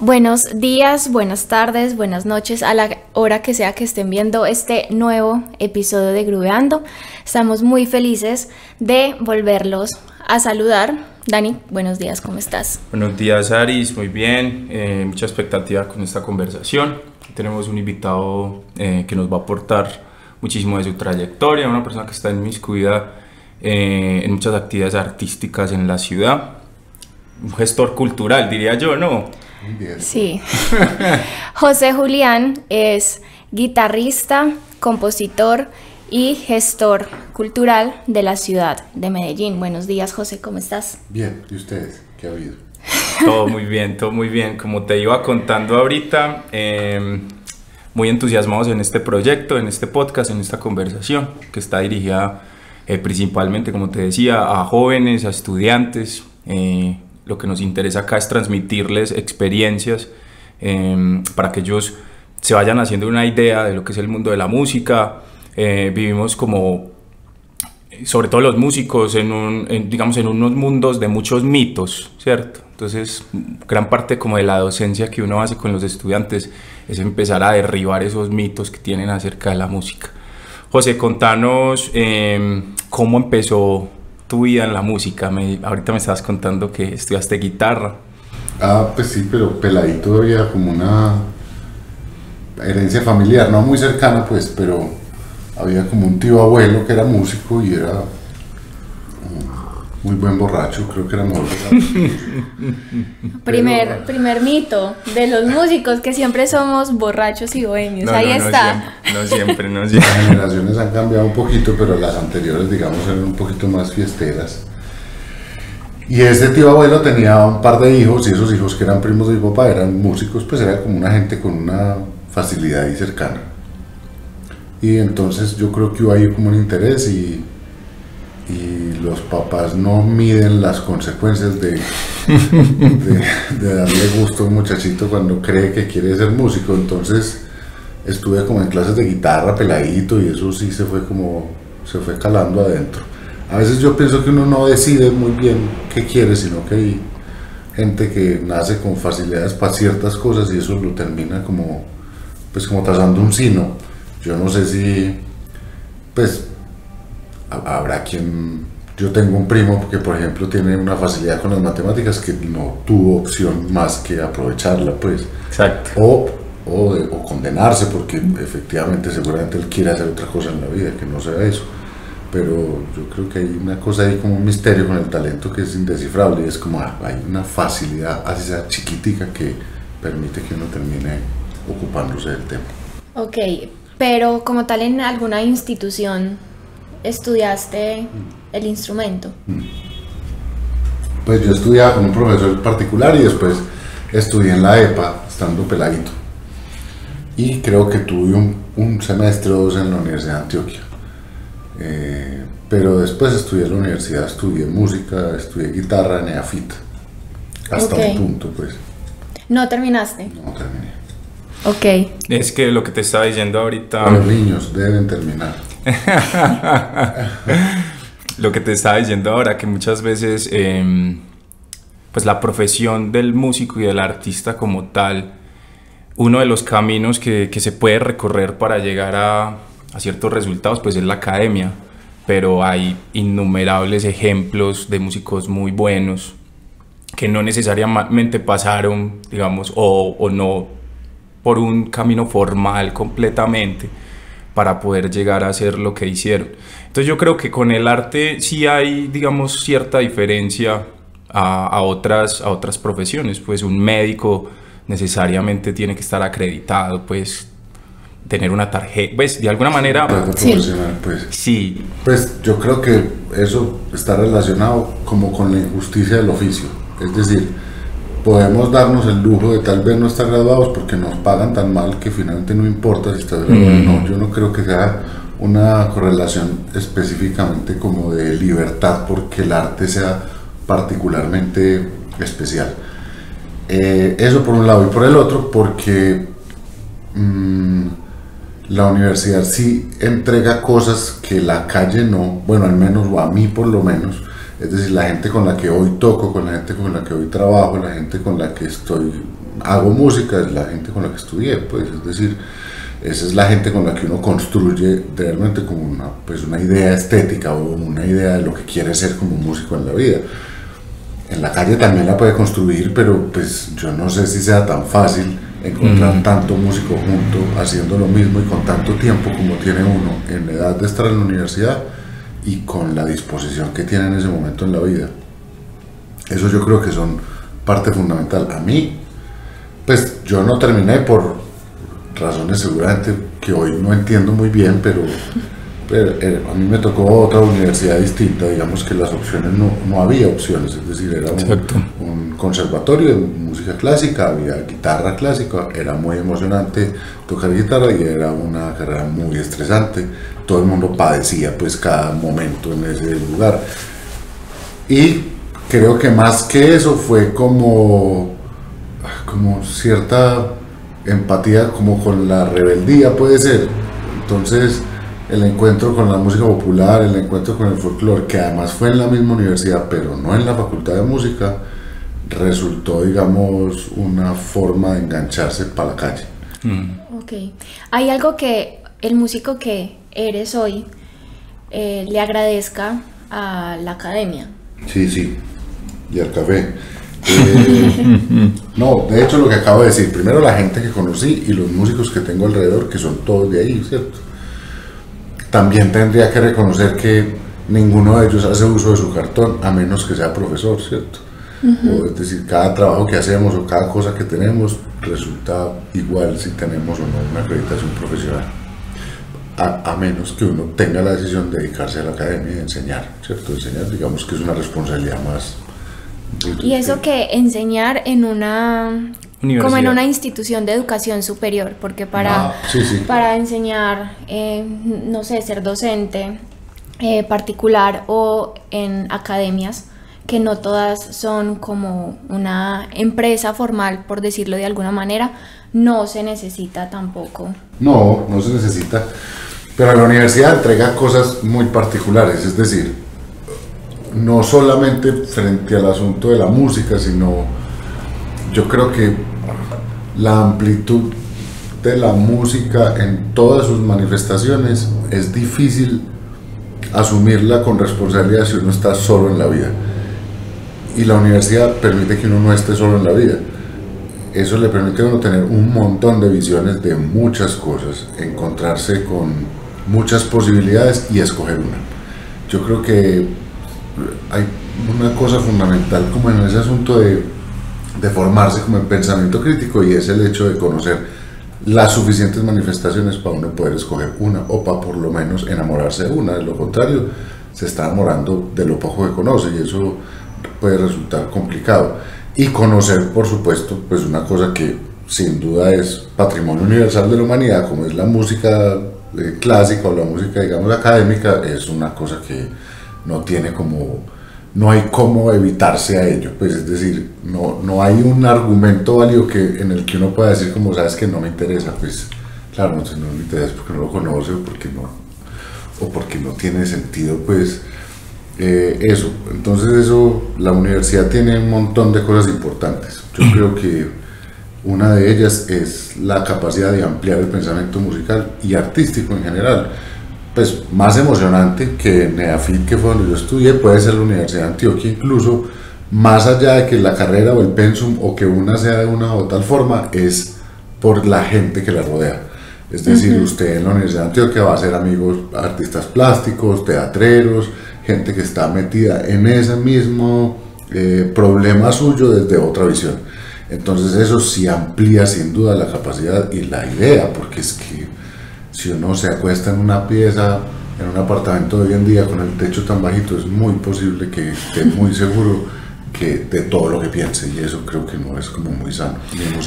Buenos días, buenas tardes, buenas noches, a la hora que sea que estén viendo este nuevo episodio de Grooveando. Estamos muy felices de volverlos a saludar. Dani, buenos días, ¿cómo estás? Buenos días, Aris, muy bien, mucha expectativa con esta conversación. Tenemos un invitado que nos va a aportar muchísimo de su trayectoria, una persona que está inmiscuida en muchas actividades artísticas en la ciudad, un gestor cultural, diría yo, ¿no? Sí. José Julián es guitarrista, compositor y gestor cultural de la ciudad de Medellín. Buenos días, José, ¿cómo estás? Bien, ¿y ustedes? ¿Qué ha habido? Todo muy bien, todo muy bien. Como te iba contando ahorita, muy entusiasmados en este proyecto, en este podcast, en esta conversación que está dirigida principalmente, como te decía, a jóvenes, a estudiantes. Lo que nos interesa acá es transmitirles experiencias para que ellos se vayan haciendo una idea de lo que es el mundo de la música. Vivimos como, sobre todo los músicos, digamos, en unos mundos de muchos mitos, ¿cierto? Entonces, gran parte como de la docencia que uno hace con los estudiantes es empezar a derribar esos mitos que tienen acerca de la música. José, contanos cómo empezó tu vida en la música. Ahorita me estabas contando que estudiaste guitarra. Pues sí, pero peladito había como una herencia familiar, no muy cercana pues, pero había como un tío abuelo que era músico y era muy buen borracho, creo que era muy borracho. Primer mito de los músicos, que siempre somos borrachos y bohemios. Ahí está. No siempre. Las generaciones han cambiado un poquito, pero las anteriores, digamos, eran un poquito más fiesteras. Y este tío abuelo tenía un par de hijos, y esos hijos que eran primos de mi papá eran músicos, pues era como una gente con una facilidad y cercana. Y entonces yo creo que hubo ahí como un interés y los papás no miden las consecuencias de darle gusto a un muchachito cuando cree que quiere ser músico. Entonces estuve como en clases de guitarra peladito y eso sí se fue calando adentro. A veces yo pienso que uno no decide muy bien qué quiere, sino que hay gente que nace con facilidades para ciertas cosas y eso lo termina como trazando un sino. Yo no sé si pues habrá quien... Yo tengo un primo que, por ejemplo, tiene una facilidad con las matemáticas que no tuvo opción más que aprovecharla, pues. Exacto. O condenarse, porque efectivamente, seguramente él quiere hacer otra cosa en la vida, que no sea eso. Pero yo creo que hay una cosa ahí como un misterio con el talento que es indescifrable y es como hay una facilidad, así sea chiquitica, que permite que uno termine ocupándose del tema. Ok, pero como tal, en alguna institución estudiaste el instrumento. Pues yo estudiaba con un profesor particular y después estudié en la EPA estando peladito y creo que tuve un semestre o dos en la Universidad de Antioquia, pero después estudié en la universidad, estudié música, estudié guitarra en EAFIT hasta un punto pues. ¿No terminaste? No terminé. Ok. Es que lo que te estaba diciendo ahorita... Los niños deben terminar. Lo que te estaba diciendo ahora, que muchas veces pues la profesión del músico y del artista como tal, uno de los caminos que se puede recorrer para llegar a ciertos resultados pues es la academia, pero hay innumerables ejemplos de músicos muy buenos que no necesariamente pasaron, digamos, o no por un camino formal completamente para poder llegar a hacer lo que hicieron. Entonces yo creo que con el arte sí hay, digamos, cierta diferencia a otras profesiones. Pues un médico necesariamente tiene que estar acreditado, pues tener una tarjeta, pues de alguna manera... Profesional, pues. Sí. Pues yo creo que eso está relacionado como con la injusticia del oficio. Es decir, podemos darnos el lujo de tal vez no estar graduados porque nos pagan tan mal que finalmente no importa si estás graduado o no. Yo no creo que sea una correlación específicamente como de libertad porque el arte sea particularmente especial. Eso por un lado, y por el otro porque la universidad sí entrega cosas que la calle no, bueno, al menos, o a mí por lo menos. Es decir, la gente con la que hoy toco, con la gente con la que hoy trabajo, la gente con la que estoy hago música es la gente con la que estudié, pues, es decir, esa es la gente con la que uno construye realmente como una idea estética o una idea de lo que quiere ser como músico en la vida. En la calle también la puede construir, pero pues yo no sé si sea tan fácil encontrar tanto músico junto, haciendo lo mismo y con tanto tiempo como tiene uno en la edad de estar en la universidad y con la disposición que tiene en ese momento en la vida. Eso yo creo que son parte fundamental. A mí, pues yo no terminé por razones seguramente que hoy no entiendo muy bien, pero a mí me tocó otra universidad distinta, digamos que las opciones no había opciones, es decir, era un conservatorio de música clásica, había guitarra clásica, era muy emocionante tocar guitarra y era una carrera muy estresante, todo el mundo padecía pues cada momento en ese lugar. Y creo que más que eso fue como cierta empatía como con la rebeldía, puede ser. Entonces el encuentro con la música popular, el encuentro con el folclore, que además fue en la misma universidad pero no en la facultad de música, resultó, digamos, una forma de engancharse para la calle. Ok, hay algo que el músico que eres hoy le agradezca a la academia. Sí, y al café. No, de hecho lo que acabo de decir, primero la gente que conocí y los músicos que tengo alrededor, que son todos de ahí, ¿cierto? También tendría que reconocer que ninguno de ellos hace uso de su cartón a menos que sea profesor, ¿cierto? O es decir, cada trabajo que hacemos o cada cosa que tenemos resulta igual si tenemos o no una acreditación profesional, a menos que uno tenga la decisión de dedicarse a la academia y de enseñar, ¿cierto? Enseñar, digamos que es una responsabilidad más. Y eso que enseñar en una como en una institución de educación superior, porque para enseñar, no sé, ser docente particular o en academias, que no todas son como una empresa formal, por decirlo de alguna manera, no se necesita tampoco. No se necesita, pero la universidad entrega cosas muy particulares, es decir, no solamente frente al asunto de la música, sino yo creo que la amplitud de la música en todas sus manifestaciones es difícil asumirla con responsabilidad si uno está solo en la vida, y la universidad permite que uno no esté solo en la vida. Eso le permite a uno tener un montón de visiones de muchas cosas, encontrarse con muchas posibilidades y escoger una. Yo creo que hay una cosa fundamental como en ese asunto de formarse como en pensamiento crítico, y es el hecho de conocer las suficientes manifestaciones para uno poder escoger una, o para por lo menos enamorarse de una. De lo contrario, se está enamorando de lo poco que conoce, y eso puede resultar complicado. Y conocer, por supuesto, pues una cosa que sin duda es patrimonio universal de la humanidad, como es la música clásica o la música, digamos, académica, es una cosa que no hay cómo evitarse a ello, pues es decir, no hay un argumento válido en el que uno pueda decir como, sabes que no me interesa, pues claro, no me interesa porque no lo conoce o porque no tiene sentido, pues eso. Entonces la universidad tiene un montón de cosas importantes. Yo creo que una de ellas es la capacidad de ampliar el pensamiento musical y artístico en general. Pues más emocionante que NEAFIT, que fue donde yo estudié, puede ser la Universidad de Antioquia, incluso más allá de que la carrera o el pensum o que una sea de una o tal forma, es por la gente que la rodea. Es decir, usted en la Universidad de Antioquia va a ser amigos artistas plásticos, teatreros, gente que está metida en ese mismo problema suyo desde otra visión. Entonces eso sí amplía sin duda la capacidad y la idea, porque es que si uno se acuesta en una pieza, en un apartamento de hoy en día con el techo tan bajito, es muy posible que esté muy seguro de todo lo que piense, y eso creo que no es como muy sano.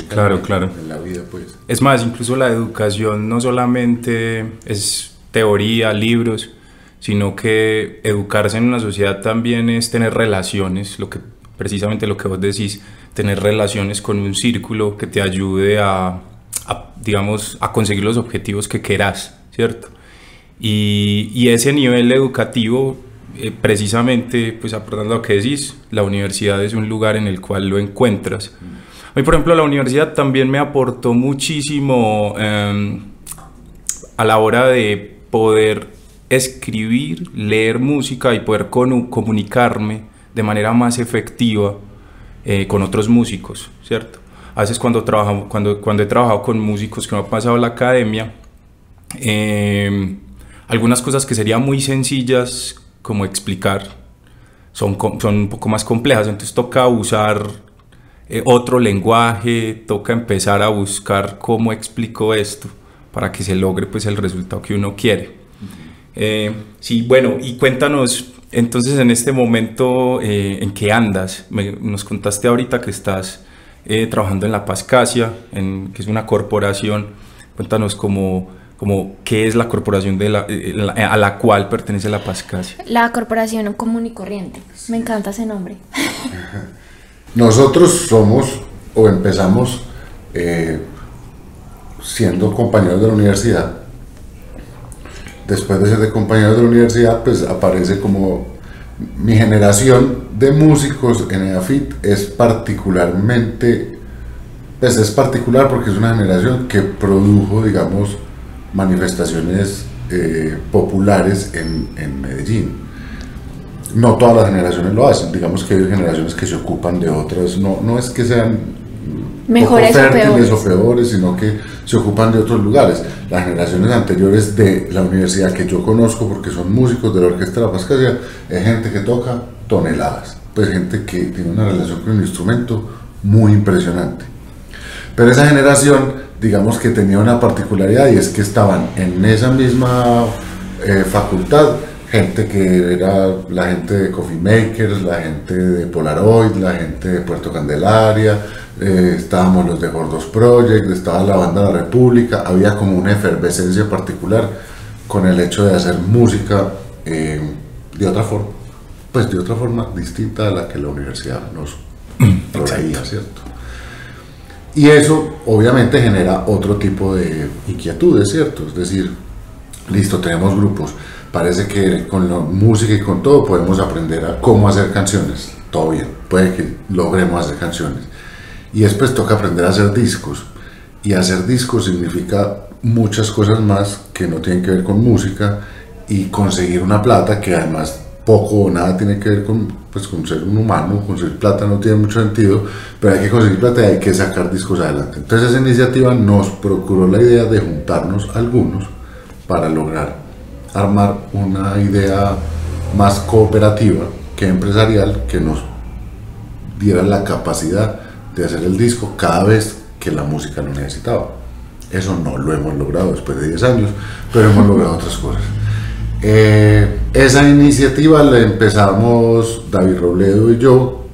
Claro. En la vida, pues. Es más, incluso la educación no solamente es teoría, libros, sino que educarse en una sociedad también es tener relaciones, precisamente lo que vos decís, tener relaciones con un círculo que te ayude a conseguir los objetivos que querás, ¿cierto? Y ese nivel educativo, precisamente, pues aportando a lo que decís, la universidad es un lugar en el cual lo encuentras. mí, por ejemplo, la universidad también me aportó muchísimo a la hora de poder escribir, leer música y poder comunicarme de manera más efectiva con otros músicos, ¿cierto? A veces cuando he trabajado con músicos que me han pasado a la academia, algunas cosas que serían muy sencillas como explicar son un poco más complejas, entonces toca usar otro lenguaje, toca empezar a buscar cómo explico esto para que se logre pues el resultado que uno quiere. Sí, bueno, y cuéntanos entonces en este momento en qué andas. Nos contaste ahorita que estás trabajando en la Pascasia, que es una corporación. Cuéntanos qué es la corporación a la cual pertenece la Pascasia. La Corporación Común y Corriente. Me encanta ese nombre. Nosotros somos o empezamos siendo compañeros de la universidad. Después de ser compañeros de la universidad, pues aparece como mi generación de músicos en EAFIT es particularmente, pues es particular porque es una generación que produjo, digamos, manifestaciones populares en Medellín. No todas las generaciones lo hacen, digamos que hay generaciones que se ocupan de otras, no es que sean mejores poco fértiles o peores, sino que se ocupan de otros lugares. Las generaciones anteriores de la universidad que yo conozco, porque son músicos de la Orquesta de la Pascasia, es gente que toca toneladas, pues gente que tiene una relación con el instrumento muy impresionante. Pero esa generación, digamos que tenía una particularidad, y es que estaban en esa misma facultad gente que era la gente de Coffee Makers, la gente de Polaroid, la gente de Puerto Candelaria, estábamos los de Gordos Project, estaba la banda de la República. Había como una efervescencia particular con el hecho de hacer música de otra forma distinta a la que la universidad nos proveía, ¿cierto? Y eso obviamente genera otro tipo de inquietudes, ¿cierto? Es decir, listo, tenemos grupos, parece que con la música y con todo podemos aprender a cómo hacer canciones, todo bien, puede que logremos hacer canciones. Y después toca aprender a hacer discos, y hacer discos significa muchas cosas más que no tienen que ver con música, y conseguir una plata que además poco o nada tiene que ver con ser un humano. Conseguir plata no tiene mucho sentido, pero hay que conseguir plata y hay que sacar discos adelante. Entonces esa iniciativa nos procuró la idea de juntarnos algunos para lograr armar una idea más cooperativa que empresarial, que nos diera la capacidad de hacer el disco cada vez que la música lo necesitaba. Eso no lo hemos logrado después de 10 años, pero hemos logrado otras cosas. Esa iniciativa la empezamos David Robledo y yo,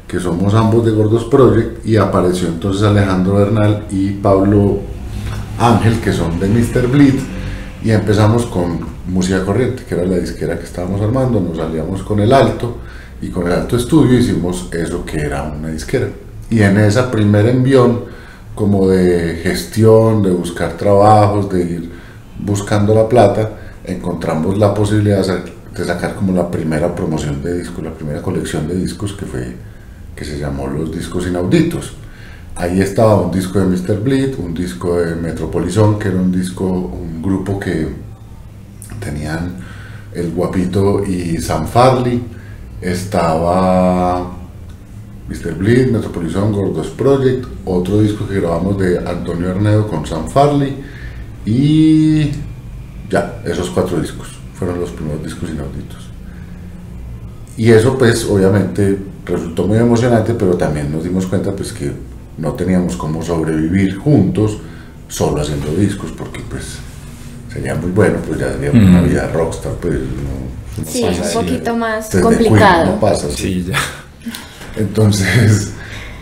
que somos ambos de Gordos Project, y apareció entonces Alejandro Bernal y Pablo Ángel, que son de Mr. Bleed, y empezamos con Música Corriente, que era la disquera que estábamos armando. Nos salíamos con el Alto, y con el Alto Estudio hicimos eso que era una disquera. Y en esa primer envión como de gestión, de buscar trabajos, de ir buscando la plata, encontramos la posibilidad de sacar como la primera promoción de discos, la primera colección de discos que se llamó Los Discos Inauditos. Ahí estaba un disco de Mr. Bleed, un disco de Metropolizón, que era un grupo que tenían el Guapito y Sam Farley. Estaba Mr. Bleed, Metropolizón, Gordos Project, otro disco que grabamos de Antonio Arnedo con Sam Farley, y ya, esos 4 discos fueron los primeros discos inauditos. Y eso pues obviamente resultó muy emocionante, pero también nos dimos cuenta pues que no teníamos cómo sobrevivir juntos solo haciendo discos, porque pues sería muy bueno, pues ya sería una vida rockstar, pues no sí, es un poquito más desde complicado. Queen no pasa, sí, ya. Entonces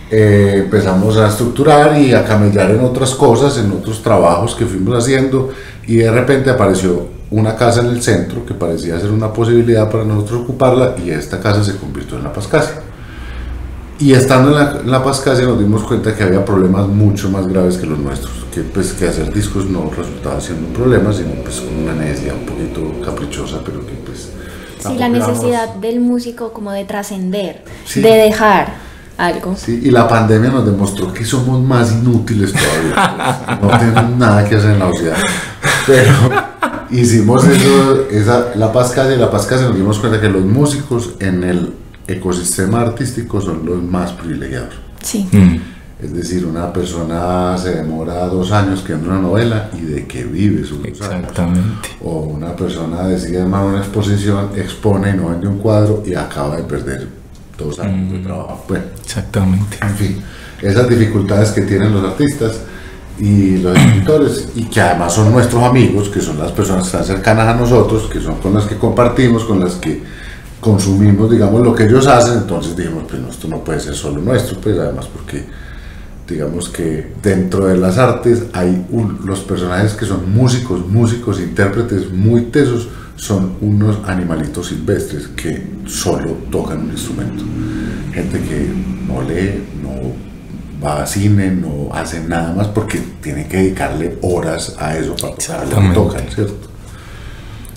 empezamos a estructurar y a camellar en otras cosas, en otros trabajos que fuimos haciendo, y de repente apareció una casa en el centro que parecía ser una posibilidad para nosotros ocuparla, y esta casa se convirtió en la Pascasia. Y estando en la Pascasia nos dimos cuenta que había problemas mucho más graves que los nuestros, que hacer discos no resultaba siendo un problema, sino pues con una necesidad un poquito caprichosa, pero que pues... Sí, la necesidad del músico como de trascender, sí, de dejar. algo. Sí, y la pandemia nos demostró que somos más inútiles todavía. No tenemos nada que hacer en la sociedad. Pero hicimos eso, la Paz Calle, nos dimos cuenta que los músicos en el ecosistema artístico son los más privilegiados. Sí. Es decir, una persona se demora 2 años creando una novela y de qué vive sus 2 años. Exactamente. O una persona decide armar una exposición, expone y no vende un cuadro y acaba de perder 2 años de trabajo. Bueno, exactamente. En fin, esas dificultades que tienen los artistas y los escritores, y que además son nuestros amigos, que son las personas que están cercanas a nosotros, que son con las que compartimos, con las que consumimos, digamos, lo que ellos hacen. Entonces dijimos, pues no, esto no puede ser solo nuestro, pues además porque digamos que dentro de las artes hay los personajes que son músicos, intérpretes muy tesos, son unos animalitos silvestres que solo tocan un instrumento. Gente que no lee, no va a cine, no hace nada más porque tiene que dedicarle horas a eso para tocar lo que tocan, ¿cierto?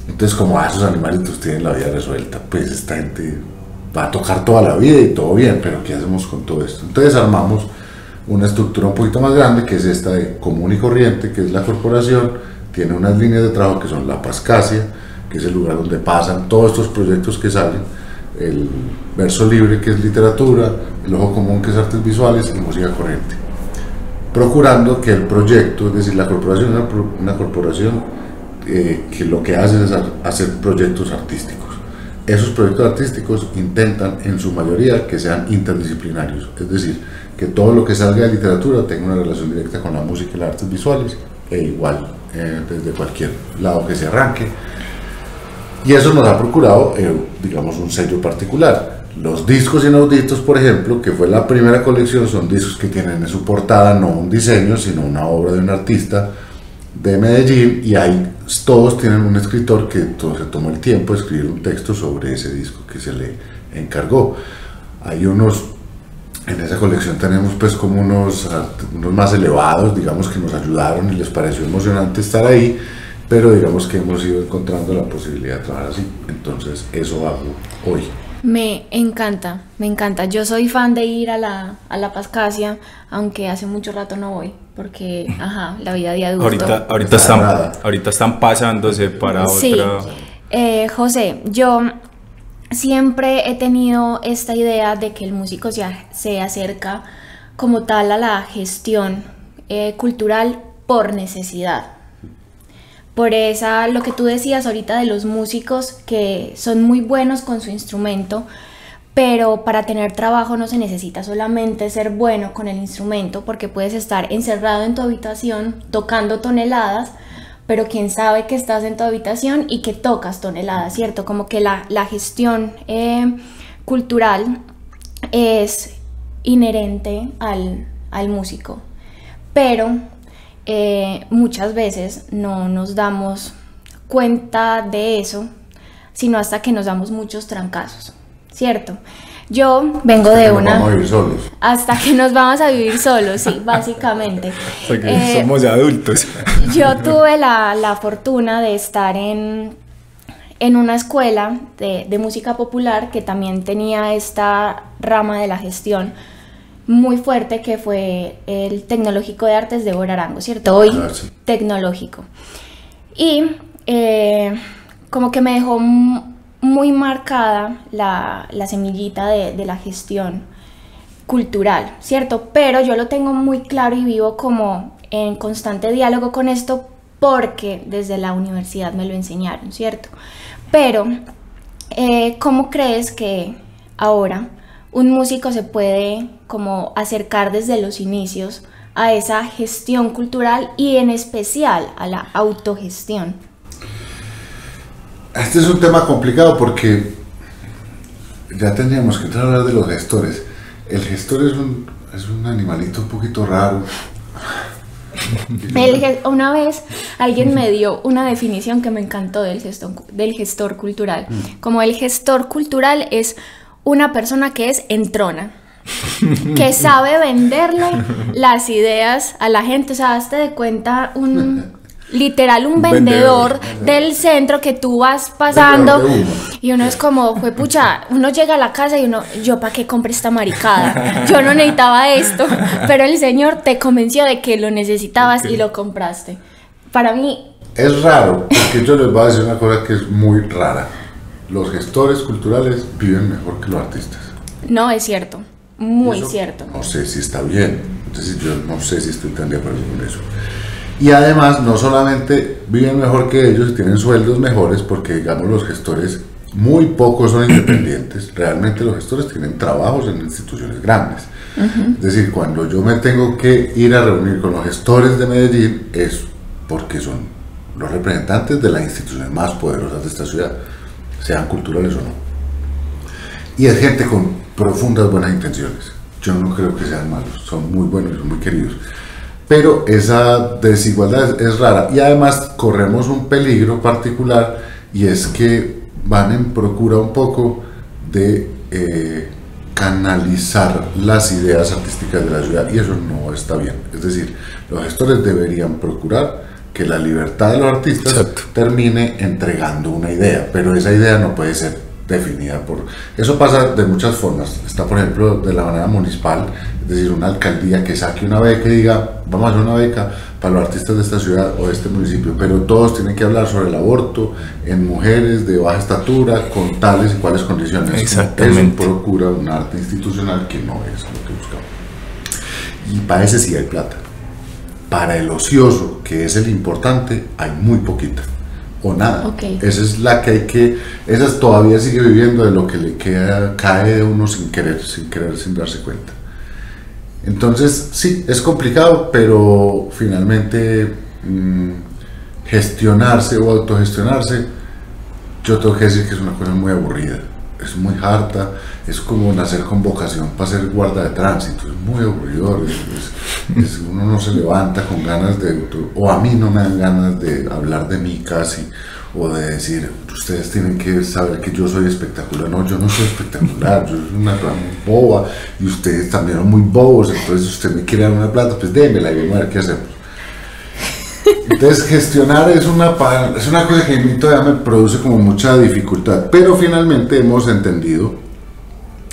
Entonces, como esos animalitos tienen la vida resuelta, pues esta gente va a tocar toda la vida y todo bien, pero ¿qué hacemos con todo esto? Entonces armamos una estructura un poquito más grande, que es esta de común y corriente, que es la corporación. Tiene unas líneas de trabajo que son la Pascasia, que es el lugar donde pasan todos estos proyectos que salen, el verso libre, que es literatura, el ojo común, que es artes visuales, y música corriente, procurando que el proyecto, es decir, la corporación es una corporación que lo que hace es hacer proyectos artísticos. Esos proyectos artísticos intentan en su mayoría que sean interdisciplinarios, es decir, que todo lo que salga de literatura tenga una relación directa con la música y las artes visuales, e igual desde cualquier lado que se arranque. Y eso nos ha procurado, digamos, un sello particular. Los discos inauditos, por ejemplo, que fue la primera colección, son discos que tienen en su portada no un diseño, sino una obra de un artista de Medellín, y ahí todos tienen un escritor que se tomó el tiempo de escribir un texto sobre ese disco que se le encargó. Hay en esa colección tenemos pues como unos más elevados, digamos, que nos ayudaron y les pareció emocionante estar ahí, pero digamos que hemos ido encontrando la posibilidad de trabajar así. Entonces eso hago hoy. Me encanta, me encanta. Yo soy fan de ir a la Pascasia, aunque hace mucho rato no voy, porque, la vida de adulto. Ahorita están pasándose para sí. otra. José, yo siempre he tenido esta idea de que el músico se acerca como tal a la gestión cultural por necesidad. Por lo que tú decías ahorita de los músicos que son muy buenos con su instrumento, pero para tener trabajo no se necesita solamente ser bueno con el instrumento, porque puedes estar encerrado en tu habitación tocando toneladas, pero quién sabe que estás en tu habitación y que tocas toneladas, ¿cierto? Como que la gestión cultural es inherente al músico, pero muchas veces no nos damos cuenta de eso, sino hasta que nos damos muchos trancazos, ¿cierto? Yo vengo de una... Vamos a vivir solos. Hasta que nos vamos a vivir solos, sí, básicamente. Porque somos adultos. Yo tuve la fortuna de estar en una escuela de música popular que también tenía esta rama de la gestión muy fuerte, que fue el Tecnológico de Artes de Borarango, ¿cierto? Hoy sí. Tecnológico. Y como que me dejó muy marcada la semillita de la gestión cultural, ¿cierto? Pero yo lo tengo muy claro y vivo como en constante diálogo con esto, porque desde la universidad me lo enseñaron, ¿cierto? Pero, ¿cómo crees que ahora un músico se puede como acercar desde los inicios a esa gestión cultural y en especial a la autogestión? Este es un tema complicado porque ya tendríamos que entrar a hablar de los gestores. El gestor es un animalito un poquito raro. Una vez alguien me dio una definición que me encantó del gestor cultural. Como el gestor cultural es una persona que es entrona, que sabe venderle las ideas a la gente. O sea, hazte de cuenta literal un vendedor del centro que tú vas pasando Y uno es como, pucha, uno llega a la casa y uno, yo para qué compré esta maricada, yo no necesitaba esto, pero el Señor te convenció de que lo necesitabas y lo compraste. Para mí... Es raro, porque yo les voy a decir una cosa que es muy rara. Los gestores culturales viven mejor que los artistas. No, es cierto, muy Eso cierto. No sé si está bien, entonces yo no sé si estoy tan de acuerdo con eso. Y además, no solamente viven mejor que ellos y tienen sueldos mejores, porque digamos los gestores, muy pocos son independientes. Realmente los gestores tienen trabajos en instituciones grandes. Es decir, cuando yo me tengo que ir a reunir con los gestores de Medellín, es porque son los representantes de las instituciones más poderosas de esta ciudad, sean culturales o no. Y es gente con profundas buenas intenciones. Yo no creo que sean malos, son muy buenos y son muy queridos. Pero esa desigualdad es rara, y además corremos un peligro particular, y es que van en procura un poco de canalizar las ideas artísticas de la ciudad, y eso no está bien. Es decir, los gestores deberían procurar que la libertad de los artistas termine entregando una idea, pero esa idea no puede ser definida por... Eso pasa de muchas formas. Está, por ejemplo, de la manera municipal, es decir, una alcaldía que saque una beca y diga, vamos a hacer una beca para los artistas de esta ciudad o de este municipio, pero todos tienen que hablar sobre el aborto en mujeres de baja estatura, con tales y cuales condiciones. Exactamente. Eso procura un arte institucional que no es lo que buscamos. Y para ese sí hay plata. Para el ocioso, que es el importante, hay muy poquita o nada. Esa es la que hay que, esa todavía sigue viviendo de lo que le queda, cae de uno sin querer, sin darse cuenta. Entonces sí, es complicado, pero finalmente gestionarse o autogestionarse, yo tengo que decir que es una cosa muy aburrida, es muy harta, es como nacer con vocación para ser guarda de tránsito, es muy aburrido, uno no se levanta con ganas de, o a mí no me dan ganas de hablar de mí casi, o de decir, ustedes tienen que saber que yo soy espectacular. No, yo no soy espectacular, yo soy una cosa muy boba, y ustedes también son muy bobos, entonces si usted me quiere dar una plata, pues démela y vamos a ver qué hacemos. Entonces gestionar es una cosa que a mí todavía me produce como mucha dificultad, pero finalmente hemos entendido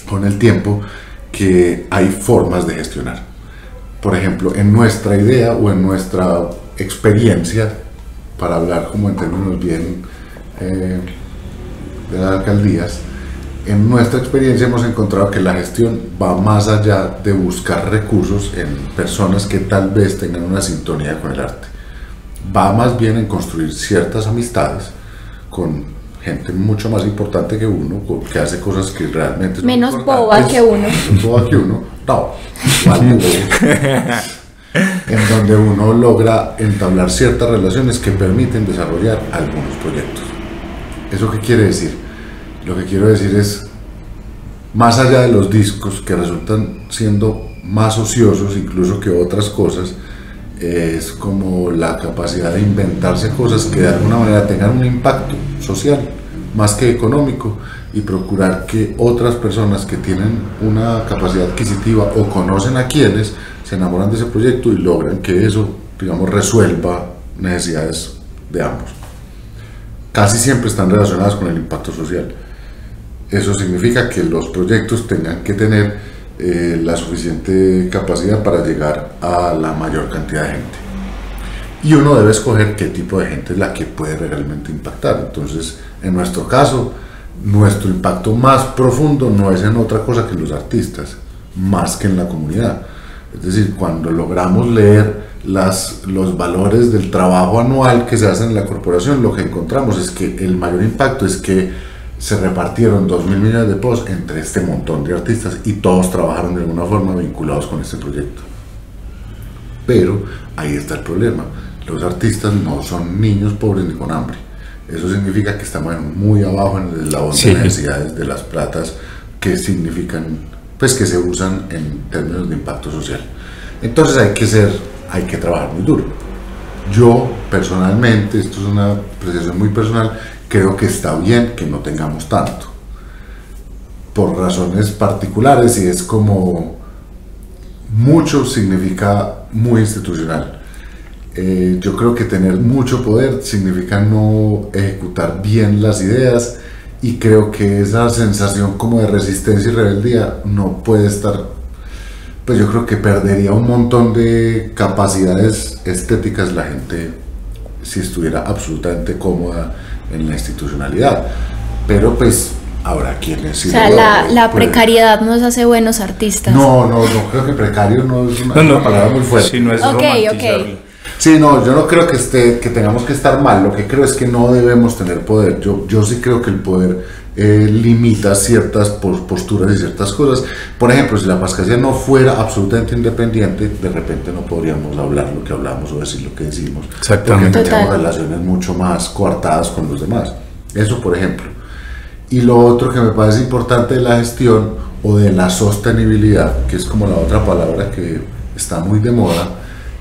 con el tiempo que hay formas de gestionar. Por ejemplo, en nuestra idea o en nuestra experiencia, para hablar como en términos bien de las alcaldías, en nuestra experiencia hemos encontrado que la gestión va más allá de buscar recursos en personas que tal vez tengan una sintonía con el arte. Va más bien en construir ciertas amistades con gente mucho más importante que uno, que hace cosas que realmente son menos boba que uno. Menos boba que uno, no, igual en donde uno logra entablar ciertas relaciones que permiten desarrollar algunos proyectos. ¿Eso qué quiere decir? Lo que quiero decir es, más allá de los discos que resultan siendo más ociosos incluso que otras cosas, es como la capacidad de inventarse cosas que de alguna manera tengan un impacto social más que económico, y procurar que otras personas que tienen una capacidad adquisitiva o conocen a quienes se enamoran de ese proyecto y logran que eso, digamos, resuelva necesidades de ambos. Casi siempre están relacionadas con el impacto social. Eso significa que los proyectos tengan que tener la suficiente capacidad para llegar a la mayor cantidad de gente. Y uno debe escoger qué tipo de gente es la que puede realmente impactar. Entonces, en nuestro caso, nuestro impacto más profundo no es en otra cosa que en los artistas, más que en la comunidad. Es decir, cuando logramos leer los valores del trabajo anual que se hace en la corporación, lo que encontramos es que el mayor impacto es que se repartieron 2.000 millones de pesos entre este montón de artistas y todos trabajaron de alguna forma vinculados con este proyecto. Pero ahí está el problema, los artistas no son niños pobres ni con hambre. Eso significa que estamos muy abajo en el eslabón de necesidades de las platas que significan, pues, que se usan en términos de impacto social. Entonces hay que trabajar muy duro. Yo personalmente, esto es una apreciación muy personal, creo que está bien que no tengamos tanto, por razones particulares, y es como mucho significa muy institucional. Yo creo que tener mucho poder significa no ejecutar bien las ideas y creo que esa sensación como de resistencia y rebeldía no puede estar, pues yo creo que perdería un montón de capacidades estéticas la gente si estuviera absolutamente cómoda en la institucionalidad, pero pues habrá quienes sí. O sea, la precariedad nos hace buenos artistas. No, creo que precario no es una palabra muy fuerte. Sí, no es romantizarlo. Sí, no, yo no creo que tengamos que estar mal, lo que creo es que no debemos tener poder. Yo sí creo que el poder limita ciertas posturas y ciertas cosas. Por ejemplo, si la Pascasia no fuera absolutamente independiente, de repente no podríamos hablar lo que hablamos o decir lo que decimos. Exactamente. Porque tenemos relaciones mucho más coartadas con los demás. Eso, por ejemplo. Y lo otro que me parece importante de la gestión o de la sostenibilidad, que es como la otra palabra que está muy de moda,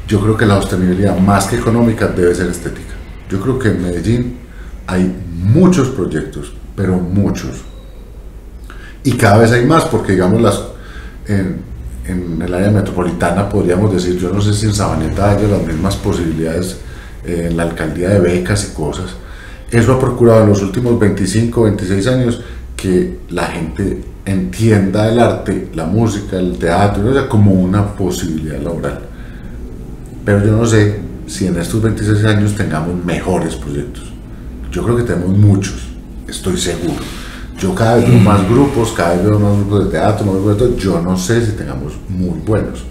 yo creo que la sostenibilidad más que económica debe ser estética. Yo creo que en Medellín hay muchos proyectos, pero muchos. Y cada vez hay más, porque digamos en el área metropolitana podríamos decir, yo no sé si en Sabaneta haya las mismas posibilidades en la alcaldía de becas y cosas. Eso ha procurado en los últimos 25, 26 años que la gente entienda el arte, la música, el teatro, o sea, como una posibilidad laboral. Pero yo no sé si en estos 26 años tengamos mejores proyectos. Yo creo que tenemos muchos, estoy seguro. Yo cada vez veo más grupos, cada vez veo más grupos de teatro, más grupos de todo. Yo no sé si tengamos muy buenos.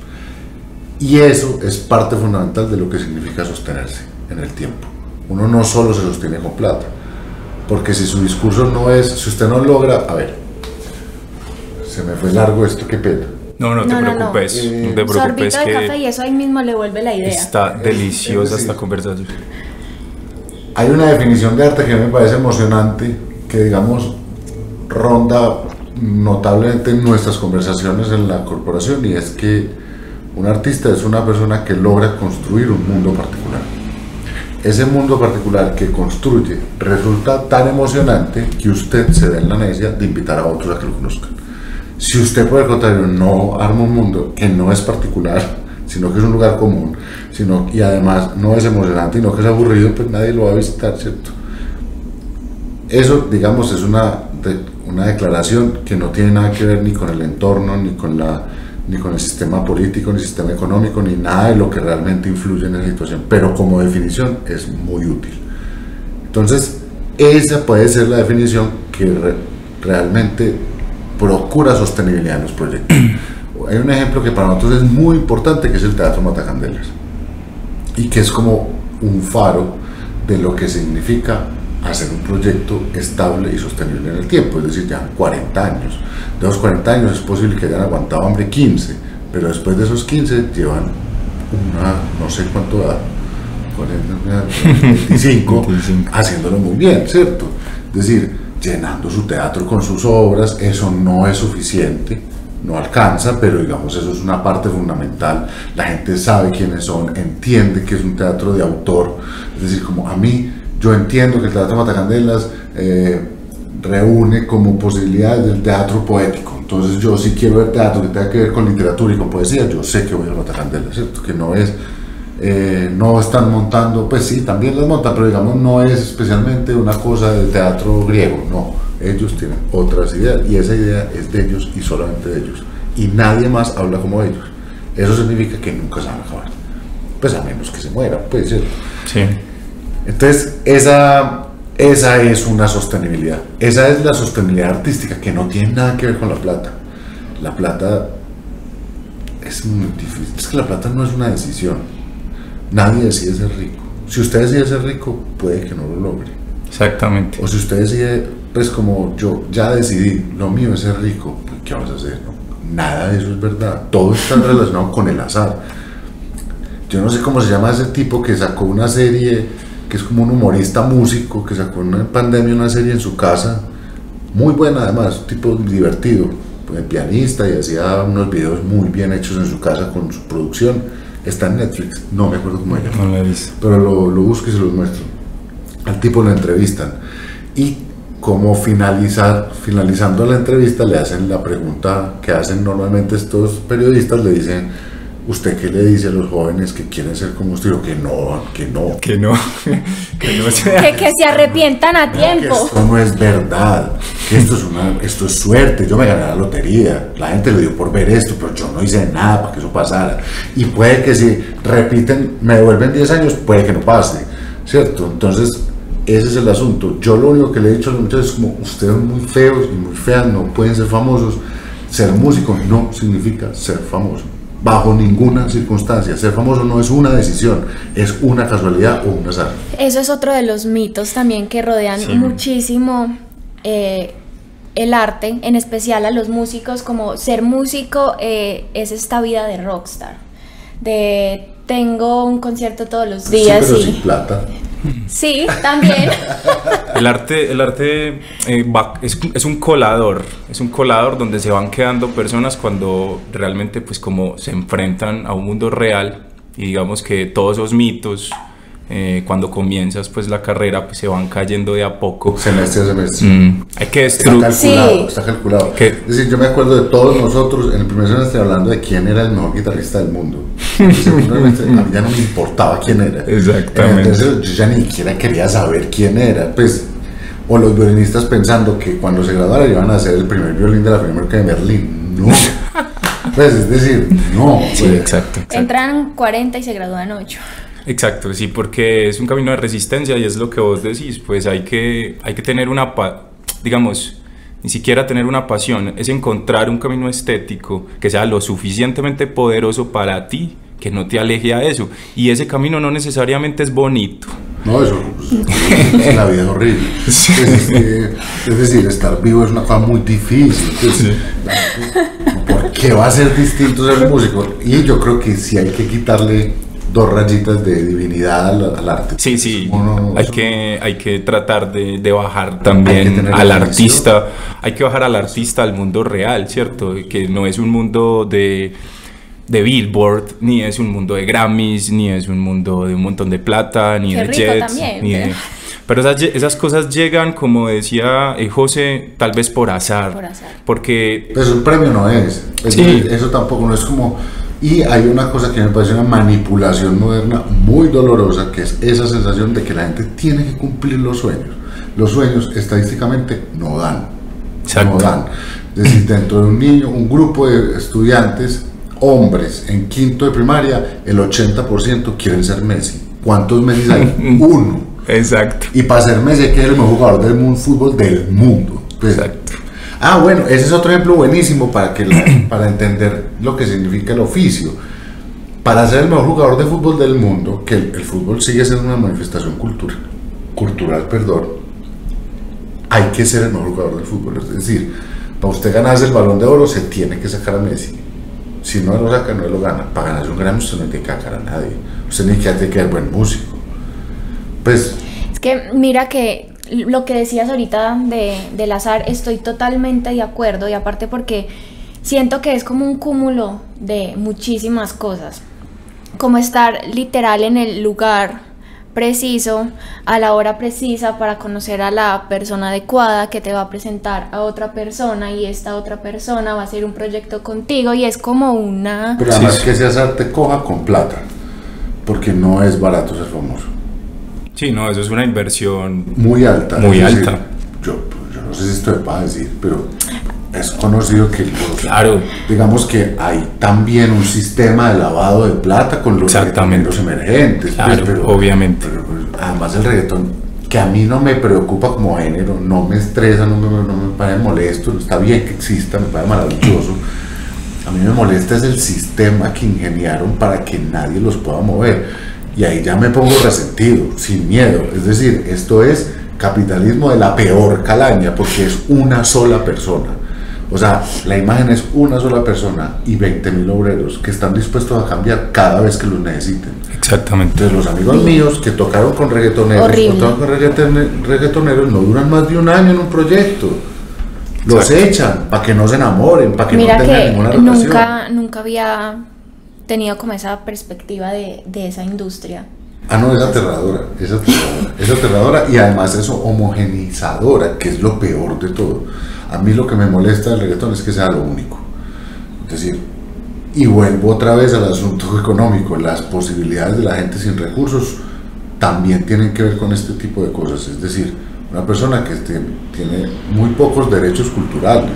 Y eso es parte fundamental de lo que significa sostenerse en el tiempo. Uno no solo se sostiene con plata, porque si su discurso no es, si usted no logra, a ver, se me fue largo esto, qué pena. No te preocupes, no te preocupes. Sorbito de café y eso ahí mismo le vuelve la idea. Está deliciosa esta conversación. Hay una definición de arte que me parece emocionante, que digamos ronda notablemente en nuestras conversaciones en la corporación, y es que un artista es una persona que logra construir un mundo particular. Ese mundo particular que construye resulta tan emocionante que usted se da en la necia de invitar a otros a que lo conozcan. Si usted por el contrario no arma un mundo que no es particular, sino que es un lugar común, y además no es emocionante, sino que es aburrido, pues nadie lo va a visitar, ¿cierto? Eso, digamos, es una declaración que no tiene nada que ver ni con el entorno, ni con el sistema político, ni el sistema económico, ni nada de lo que realmente influye en la situación, pero como definición es muy útil. Entonces, esa puede ser la definición que realmente procura sostenibilidad en los proyectos. Hay un ejemplo que para nosotros es muy importante, que es el Teatro Matacandelas, y que es como un faro de lo que significa hacer un proyecto estable y sostenible en el tiempo, es decir, ya 40 años. De los 40 años es posible que hayan aguantado hambre 15, pero después de esos 15 llevan no sé cuánto da, 25, haciéndolo muy bien, ¿cierto? Es decir, llenando su teatro con sus obras. Eso no es suficiente, no alcanza, pero digamos eso es una parte fundamental. La gente sabe quiénes son, entiende que es un teatro de autor, es decir, como a mí, yo entiendo que el Teatro Matacandelas reúne como posibilidades del teatro poético. Entonces yo si quiero ver teatro que tenga que ver con literatura y con poesía, yo sé que voy a Matacandelas, ¿cierto? Que no es, no están montando, pues sí, también las montan, pero digamos no es especialmente una cosa del teatro griego, no. Ellos tienen otras ideas y esa idea es de ellos y solamente de ellos. Y nadie más habla como ellos. Eso significa que nunca se van a acabar. Pues a menos que se mueran, pues, ¿cierto? Sí. Entonces, esa es una sostenibilidad. Esa es la sostenibilidad artística, que no tiene nada que ver con la plata. La plata es muy difícil. Es que la plata no es una decisión. Nadie decide ser rico. Si usted decide ser rico, puede que no lo logre. Exactamente. O si usted decide, pues como yo ya decidí, lo mío es ser rico, pues ¿qué vas a hacer? No, nada de eso es verdad. Todo está relacionado con el azar. Yo no sé cómo se llama ese tipo que sacó una serie, que es como un humorista músico, que sacó en pandemia una serie en su casa, muy buena además, un tipo divertido, pues, pianista, y hacía unos videos muy bien hechos en su casa con su producción. Está en Netflix, no me acuerdo cómo se llama, No lo he visto, pero lo busco y se los muestro. Al tipo lo entrevistan y como finalizando la entrevista le hacen la pregunta que hacen normalmente estos periodistas, le dicen, ¿Usted qué le dice a los jóvenes que quieren ser como usted? O que no, que no. Que no, que no sea. Que se arrepientan a Que tiempo. esto no es verdad, que esto es suerte, yo me gané la lotería, la gente lo dio por ver esto, pero yo no hice nada para que eso pasara. Y puede que si repiten, me devuelven 10 años, puede que no pase, ¿cierto? Entonces, ese es el asunto. Yo lo único que le he dicho a los muchachos es como, ustedes muy feos y muy feas, no pueden ser famosos. Ser músico no significa ser famoso. Bajo ninguna circunstancia. Ser famoso no es una decisión, es una casualidad o un azar. Eso es otro de los mitos también que rodean muchísimo el arte, en especial a los músicos, como ser músico es esta vida de rockstar, de tengo un concierto todos los días. Sí, pero sin plata. Sí, también. El arte es un colador donde se van quedando personas cuando realmente pues como se enfrentan a un mundo real y digamos que todos esos mitos cuando comienzas pues la carrera pues se van cayendo de a poco. Semestre a semestre. Hay que Está calculado. ¿Qué? Es decir, yo me acuerdo de todos nosotros en el primer semestre hablando de quién era el mejor guitarrista del mundo. En el segundo semestre, a mí ya no me importaba quién era. Exactamente. Entonces yo ya ni siquiera quería saber quién era. Pues, o los violinistas pensando que cuando se graduara iban a ser el primer violín de la Filarmónica de Berlín. No. Pues es decir, no. Sí, pues, exacto. Entran 40 y se gradúan 8. Exacto, sí, porque es un camino de resistencia y es lo que vos decís, pues hay que tener digamos, ni siquiera tener una pasión, es encontrar un camino estético que sea lo suficientemente poderoso para ti, que no te aleje a eso, y ese camino no necesariamente es bonito. No, eso la vida es horrible. Sí. Es decir, estar vivo es una cosa muy difícil. Sí. ¿Por qué va a ser distinto ser músico? Y yo creo que sí hay que quitarle 2 rayitas de divinidad al arte. Sí, No, hay que tratar de bajar también al artista, hay que bajar al artista al mundo real, ¿cierto? Que no es un mundo de Billboard, ni es un mundo de Grammys, ni es un mundo de un montón de plata, ni de jets, pero esas cosas llegan, como decía José, tal vez por azar. Porque pues un premio no es. Eso tampoco no es como. Y hay una cosa que me parece una manipulación moderna muy dolorosa, que es esa sensación de que la gente tiene que cumplir los sueños. Los sueños estadísticamente no dan. Exacto. No dan. Es decir, dentro de un niño, un grupo de estudiantes, hombres en quinto de primaria, el 80% quieren ser Messi. ¿Cuántos Messi hay? Uno. Exacto. Y para ser Messi hay que ser el mejor jugador del fútbol del mundo. Pues, exacto. Bueno, ese es otro ejemplo buenísimo para entender lo que significa el oficio. Para ser el mejor jugador de fútbol del mundo, que el fútbol sigue siendo una manifestación cultural, hay que ser el mejor jugador del fútbol. Es decir, para usted ganarse el Balón de Oro se tiene que sacar a Messi. Si no lo saca, no lo gana. Para ganarse un Grammy usted no tiene que sacar a nadie. Usted ni siquiera tiene que ser buen músico. Pues es que mira que lo que decías ahorita del azar, estoy totalmente de acuerdo, y aparte porque siento que es como un cúmulo de muchísimas cosas, como estar literal en el lugar preciso, a la hora precisa, para conocer a la persona adecuada que te va a presentar a otra persona, y esta otra persona va a hacer un proyecto contigo, y es como una... Pero además que ese azar te coja con plata, porque no es barato ser famoso. Sí, no, eso es una inversión muy alta. Muy es alta. Decir, yo no sé si esto es para decir, pero es conocido que claro, digamos que hay también un sistema de lavado de plata con los reggaetoneros emergentes. Claro, pues, pero, obviamente. Pero, además el reggaetón, que a mí no me preocupa como género, no me estresa, no me parece molesto, está bien que exista, me parece maravilloso. A mí me molesta es el sistema que ingeniaron para que nadie los pueda mover. Y ahí ya me pongo resentido, sin miedo. Es decir, esto es capitalismo de la peor calaña, porque es una sola persona. O sea, la imagen es una sola persona y 20.000 obreros que están dispuestos a cambiar cada vez que los necesiten. Exactamente. Entonces los amigos míos que tocaron con reggaetoneros, no duran más de un año en un proyecto. Los echan para que no se enamoren, para que no tengan ninguna relación. Nunca había tenido como esa perspectiva de esa industria. No, es aterradora, es aterradora y además es homogeneizadora, que es lo peor de todo. A mí lo que me molesta del reggaetón es que sea lo único. Es decir, Y vuelvo otra vez al asunto económico. Las posibilidades de la gente sin recursos también tienen que ver con este tipo de cosas. Es decir, una persona que tiene muy pocos derechos culturales.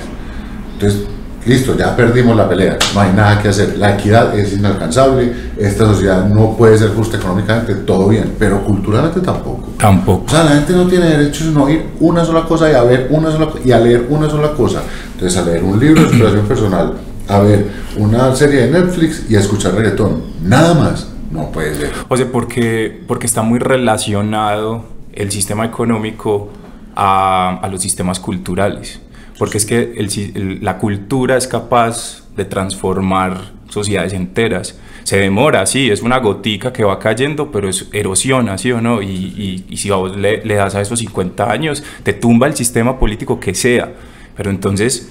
Entonces, listo, ya perdimos la pelea, no hay nada que hacer. La equidad es inalcanzable, esta sociedad no puede ser justa económicamente, todo bien, pero culturalmente tampoco. Tampoco. O sea, la gente no tiene derecho sino a oír una sola cosa y a ver una sola y a leer una sola cosa. Entonces, a leer un libro de superación personal, a ver una serie de Netflix y a escuchar reggaetón, nada más, no puede ser. O sea, porque está muy relacionado el sistema económico a los sistemas culturales. Porque es que la cultura es capaz de transformar sociedades enteras. Se demora, sí, es una gotica que va cayendo, pero erosiona, ¿sí o no? Y si a vos le das a esos 50 años, te tumba el sistema político que sea. Pero entonces,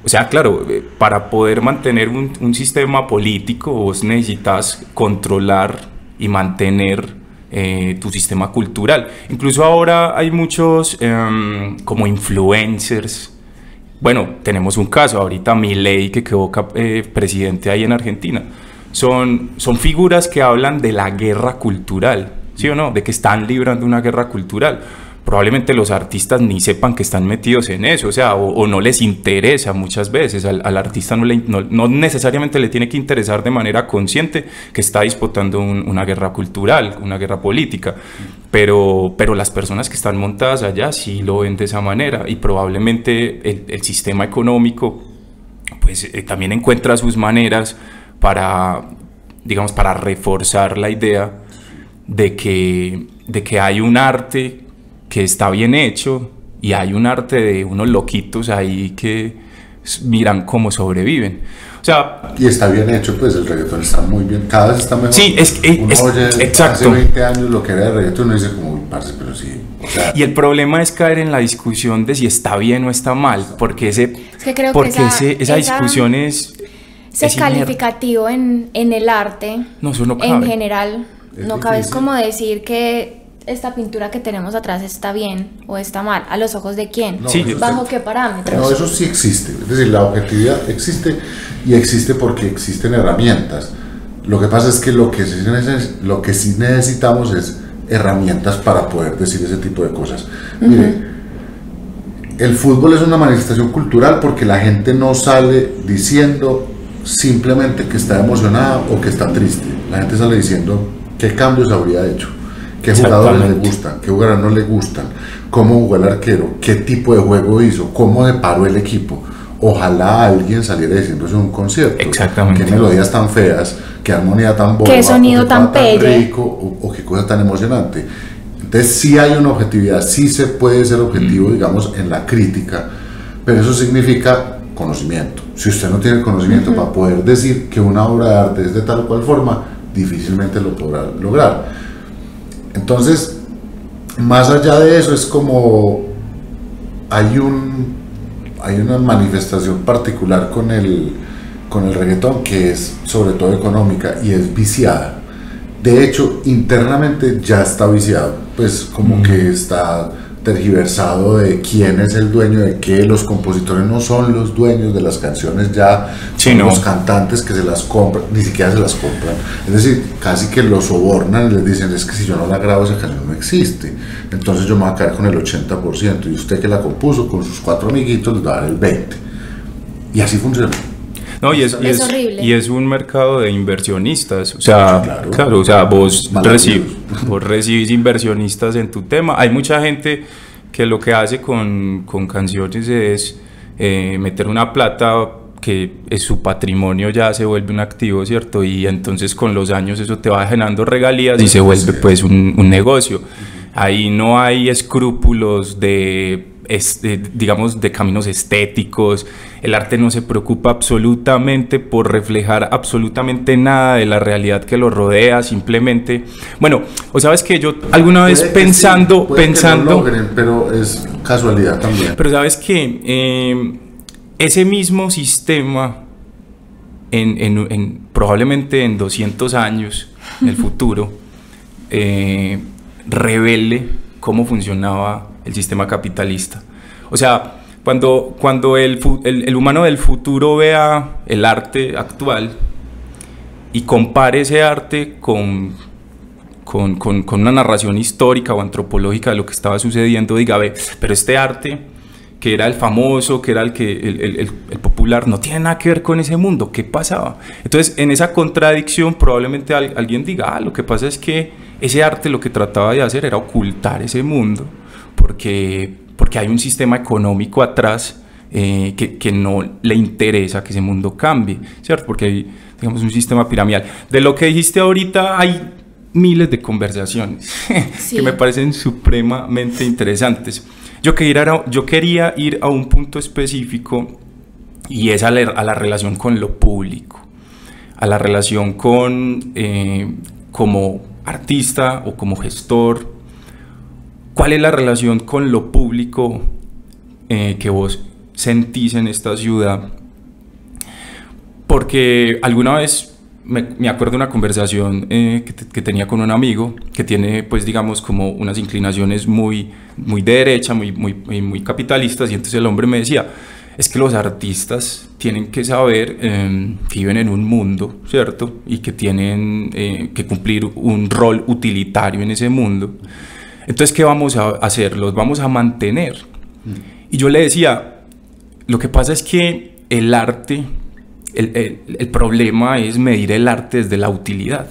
o sea, claro, para poder mantener un sistema político, vos necesitas controlar y mantener tu sistema cultural. Incluso ahora hay muchos como influencers. Bueno, tenemos un caso ahorita, Milei, que quedó presidente ahí en Argentina. Son figuras que hablan de la guerra cultural, ¿sí o no? De que están librando una guerra cultural. Probablemente los artistas ni sepan que están metidos en eso, o sea, o no les interesa muchas veces. Al artista no necesariamente le tiene que interesar de manera consciente que está disputando una guerra cultural, una guerra política, pero las personas que están montadas allá sí lo ven de esa manera, y probablemente el sistema económico pues también encuentra sus maneras para, digamos, para reforzar la idea de que hay un arte que está bien hecho y hay un arte de unos loquitos ahí que miran cómo sobreviven. O sea, y está bien hecho, pues el reggaetón está muy bien, cada vez está mejor. Sí, oye, exacto. Hace 20 años lo que era de reggaetón, uno dice como, uy, parce, pero sí. O sea, y el problema es caer en la discusión de si está bien o está mal, porque esa discusión es calificativo en el arte, no, eso no cabe. En general, Es no cabe, es difícil. como decir que esta pintura que tenemos atrás está bien o está mal, ¿a los ojos de quién? No, Sí, ¿Bajo qué parámetros? No, eso sí existe. Es decir, la objetividad existe y existe porque existen herramientas. Lo que pasa es que lo que sí necesitamos es herramientas para poder decir ese tipo de cosas. Mire, el fútbol es una manifestación cultural porque la gente no sale diciendo simplemente que está emocionada o que está triste. La gente sale diciendo qué cambios habría hecho, qué jugadores le gustan, qué jugadores no le gustan, cómo jugó el arquero, qué tipo de juego hizo, cómo deparó el equipo. Ojalá alguien saliera diciendo eso en un concierto. Exactamente. Qué melodías tan feas, qué armonía tan boba, qué sonido tan pelle, rico, o qué cosa tan emocionante. Entonces sí hay una objetividad, sí se puede ser objetivo, digamos, en la crítica, pero eso significa conocimiento. Si usted no tiene conocimiento para poder decir que una obra de arte es de tal o cual forma, difícilmente lo podrá lograr. Entonces, más allá de eso, es como hay una manifestación particular con el reggaetón que es sobre todo económica y es viciada. De hecho, internamente ya está viciado, pues como que está tergiversado de quién es el dueño de qué. Los compositores no son los dueños de las canciones, ya son los cantantes que se las compran, ni siquiera se las compran, es decir, casi que los sobornan y les dicen, es que si yo no la grabo esa canción no existe, entonces yo me voy a caer con el 80% y usted que la compuso con sus 4 amiguitos les va a dar el 20%, y así funciona. No, y es horrible. Y es un mercado de inversionistas. O sea, claro, o sea, vos recibís inversionistas en tu tema. Hay mucha gente que lo que hace con canciones es meter una plata que es su patrimonio, ya se vuelve un activo, ¿cierto? Y entonces con los años eso te va generando regalías y se vuelve pues un negocio. Ahí no hay escrúpulos digamos, de caminos estéticos. El arte no se preocupa absolutamente por reflejar absolutamente nada de la realidad que lo rodea, simplemente, bueno, o sabes que yo alguna vez pensando, que lo logren, pero es casualidad también. Pero sabes que ese mismo sistema probablemente en 200 años en el futuro revele cómo funcionaba el sistema capitalista. O sea, Cuando el humano del futuro vea el arte actual y compare ese arte con una narración histórica o antropológica de lo que estaba sucediendo, diga, ve, pero este arte que era el famoso, que era el popular, no tiene nada que ver con ese mundo, ¿qué pasaba? Entonces, en esa contradicción probablemente alguien diga, lo que pasa es que ese arte lo que trataba de hacer era ocultar ese mundo, porque hay un sistema económico atrás que no le interesa que ese mundo cambie, ¿cierto? Porque hay, digamos, un sistema piramidal. De lo que dijiste ahorita hay miles de conversaciones sí. que me parecen supremamente interesantes. Yo quería ir a un punto específico y es a la relación con lo público, a la relación con como artista o como gestor. ¿Cuál es la relación con lo público que vos sentís en esta ciudad? Porque alguna vez me acuerdo de una conversación que tenía con un amigo que tiene, pues digamos, como unas inclinaciones muy de derecha, muy capitalistas, y entonces el hombre me decía, es que los artistas tienen que saber que viven en un mundo, ¿cierto? Y que tienen que cumplir un rol utilitario en ese mundo. Entonces, ¿qué vamos a hacer? Los vamos a mantener. Y yo le decía, lo que pasa es que el arte... El problema es medir el arte desde la utilidad,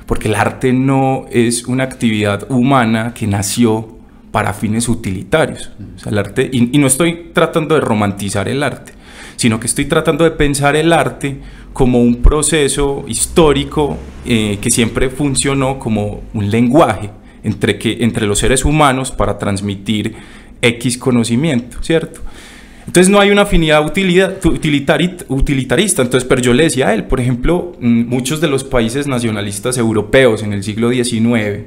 porque el arte no es una actividad humana que nació para fines utilitarios. O sea, el arte, y no estoy tratando de romantizar el arte, sino que estoy tratando de pensar el arte como un proceso histórico que siempre funcionó como un lenguaje entre los seres humanos para transmitir X conocimiento, ¿cierto? Entonces no hay una afinidad utilitarista. Entonces, pero yo le decía a él, por ejemplo, muchos de los países nacionalistas europeos en el siglo XIX,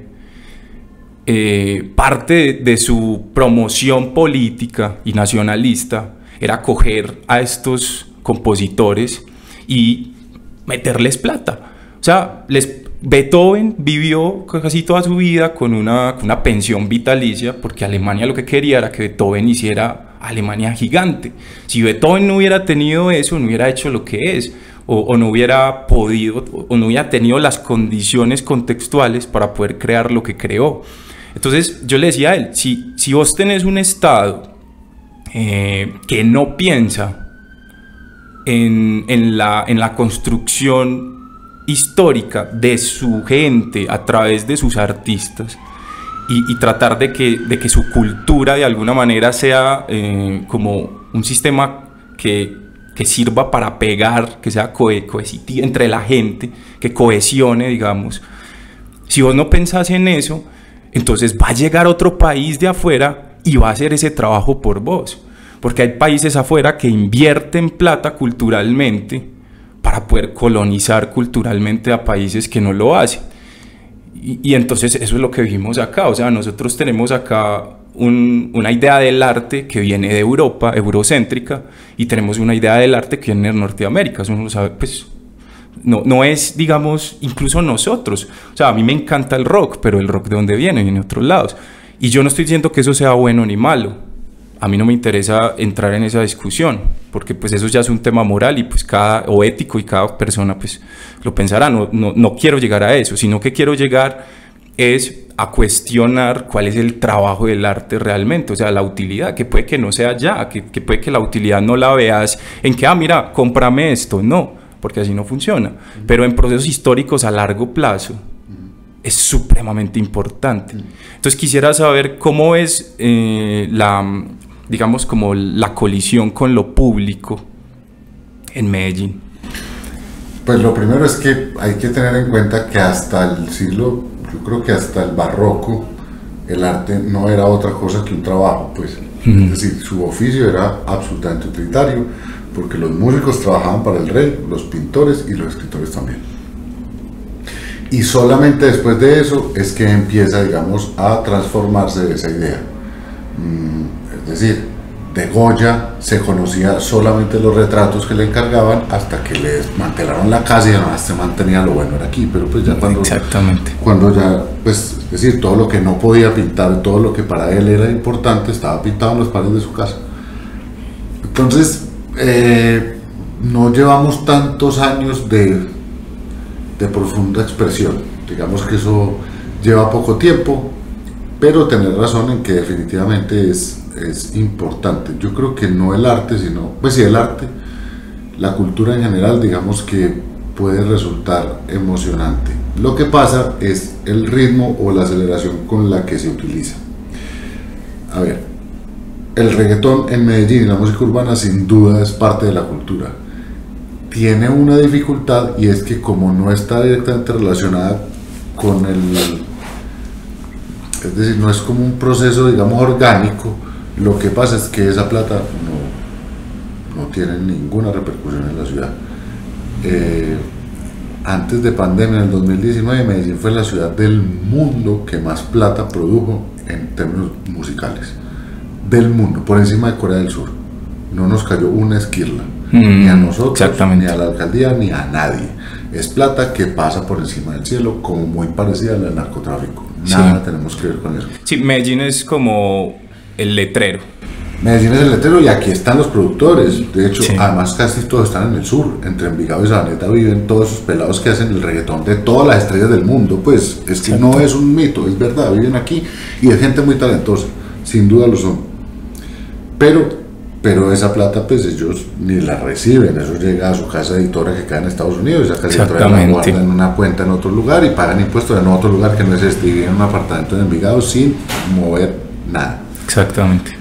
parte de su promoción política y nacionalista era coger a estos compositores y meterles plata. O sea, Beethoven vivió casi toda su vida con una pensión vitalicia, porque Alemania lo que quería era que Beethoven hiciera Alemania gigante. Si Beethoven no hubiera tenido eso, no hubiera hecho lo que es, o no hubiera podido, o no hubiera tenido las condiciones contextuales para poder crear lo que creó. Entonces yo le decía a él, si vos tenés un Estado que no piensa en la construcción histórica de su gente a través de sus artistas, y tratar de que su cultura de alguna manera sea como un sistema que sirva para pegar, que sea cohesivo entre la gente, que cohesione, digamos. Si vos no pensás en eso, entonces va a llegar otro país de afuera y va a hacer ese trabajo por vos, porque hay países afuera que invierten plata culturalmente para poder colonizar culturalmente a países que no lo hacen. Y entonces eso es lo que vimos acá. O sea, nosotros tenemos acá una idea del arte que viene de Europa, eurocéntrica, y tenemos una idea del arte que viene de Norteamérica. Eso no lo sabe, pues no es, digamos, incluso nosotros. O sea, a mí me encanta el rock, pero el rock de dónde viene, viene de otros lados. Y yo no estoy diciendo que eso sea bueno ni malo. A mí no me interesa entrar en esa discusión, porque pues eso ya es un tema moral y pues o ético, y cada persona pues lo pensará. No quiero llegar a eso, sino que quiero llegar es a cuestionar cuál es el trabajo del arte realmente, o sea, la utilidad, que puede que no sea ya, que puede que la utilidad no la veas en que, mira, cómprame esto, no, porque así no funciona, pero en procesos históricos a largo plazo es supremamente importante. Entonces quisiera saber cómo es digamos, como la colisión con lo público en Medellín. Pues lo primero es que hay que tener en cuenta que hasta el siglo, yo creo que hasta el barroco, el arte no era otra cosa que un trabajo, pues. Es decir, su oficio era absolutamente utilitario, porque los músicos trabajaban para el rey, los pintores y los escritores también. Y solamente después de eso es que empieza, digamos, a transformarse esa idea. Es decir, de Goya se conocía solamente los retratos que le encargaban hasta que le desmantelaron la casa y además se mantenía lo bueno era aquí, pero pues ya cuando ya, pues, es decir, todo lo que no podía pintar, todo lo que para él era importante estaba pintado en los paredes de su casa. Entonces, no llevamos tantos años de profunda expresión. Digamos que eso lleva poco tiempo, pero tener razón en que definitivamente es importante. Yo creo que no el arte, sino, pues sí, el arte, la cultura en general, digamos que puede resultar emocionante. Lo que pasa es el ritmo o la aceleración con la que se utiliza. A ver, el reggaetón en Medellín y la música urbana sin duda es parte de la cultura. Tiene una dificultad, y es que como no está directamente relacionada con es decir, no es como un proceso, digamos, orgánico, lo que pasa es que esa plata no tiene ninguna repercusión en la ciudad. Antes de pandemia, en el 2019, Medellín fue la ciudad del mundo que más plata produjo en términos musicales. Del mundo, por encima de Corea del Sur. No nos cayó una esquirla, ni a nosotros, ni a la alcaldía, ni a nadie. Es plata que pasa por encima del cielo, como muy parecida al narcotráfico. Nada tenemos que ver con eso. Sí, Medellín es como el letrero. Medellín es el letrero, y aquí están los productores. De hecho, además casi todos están en el sur. Entre Envigado y Sabaneta viven todos esos pelados que hacen el reggaetón de todas las estrellas del mundo. Pues es que no es un mito, es verdad, viven aquí y es gente muy talentosa, sin duda lo son. Pero esa plata, pues ellos ni la reciben. Eso llega a su casa editora que queda en Estados Unidos, esa casa editora la guardan en una cuenta en otro lugar y pagan impuestos en otro lugar que no es este, y viven en un apartamento en Envigado sin mover nada. Exactamente.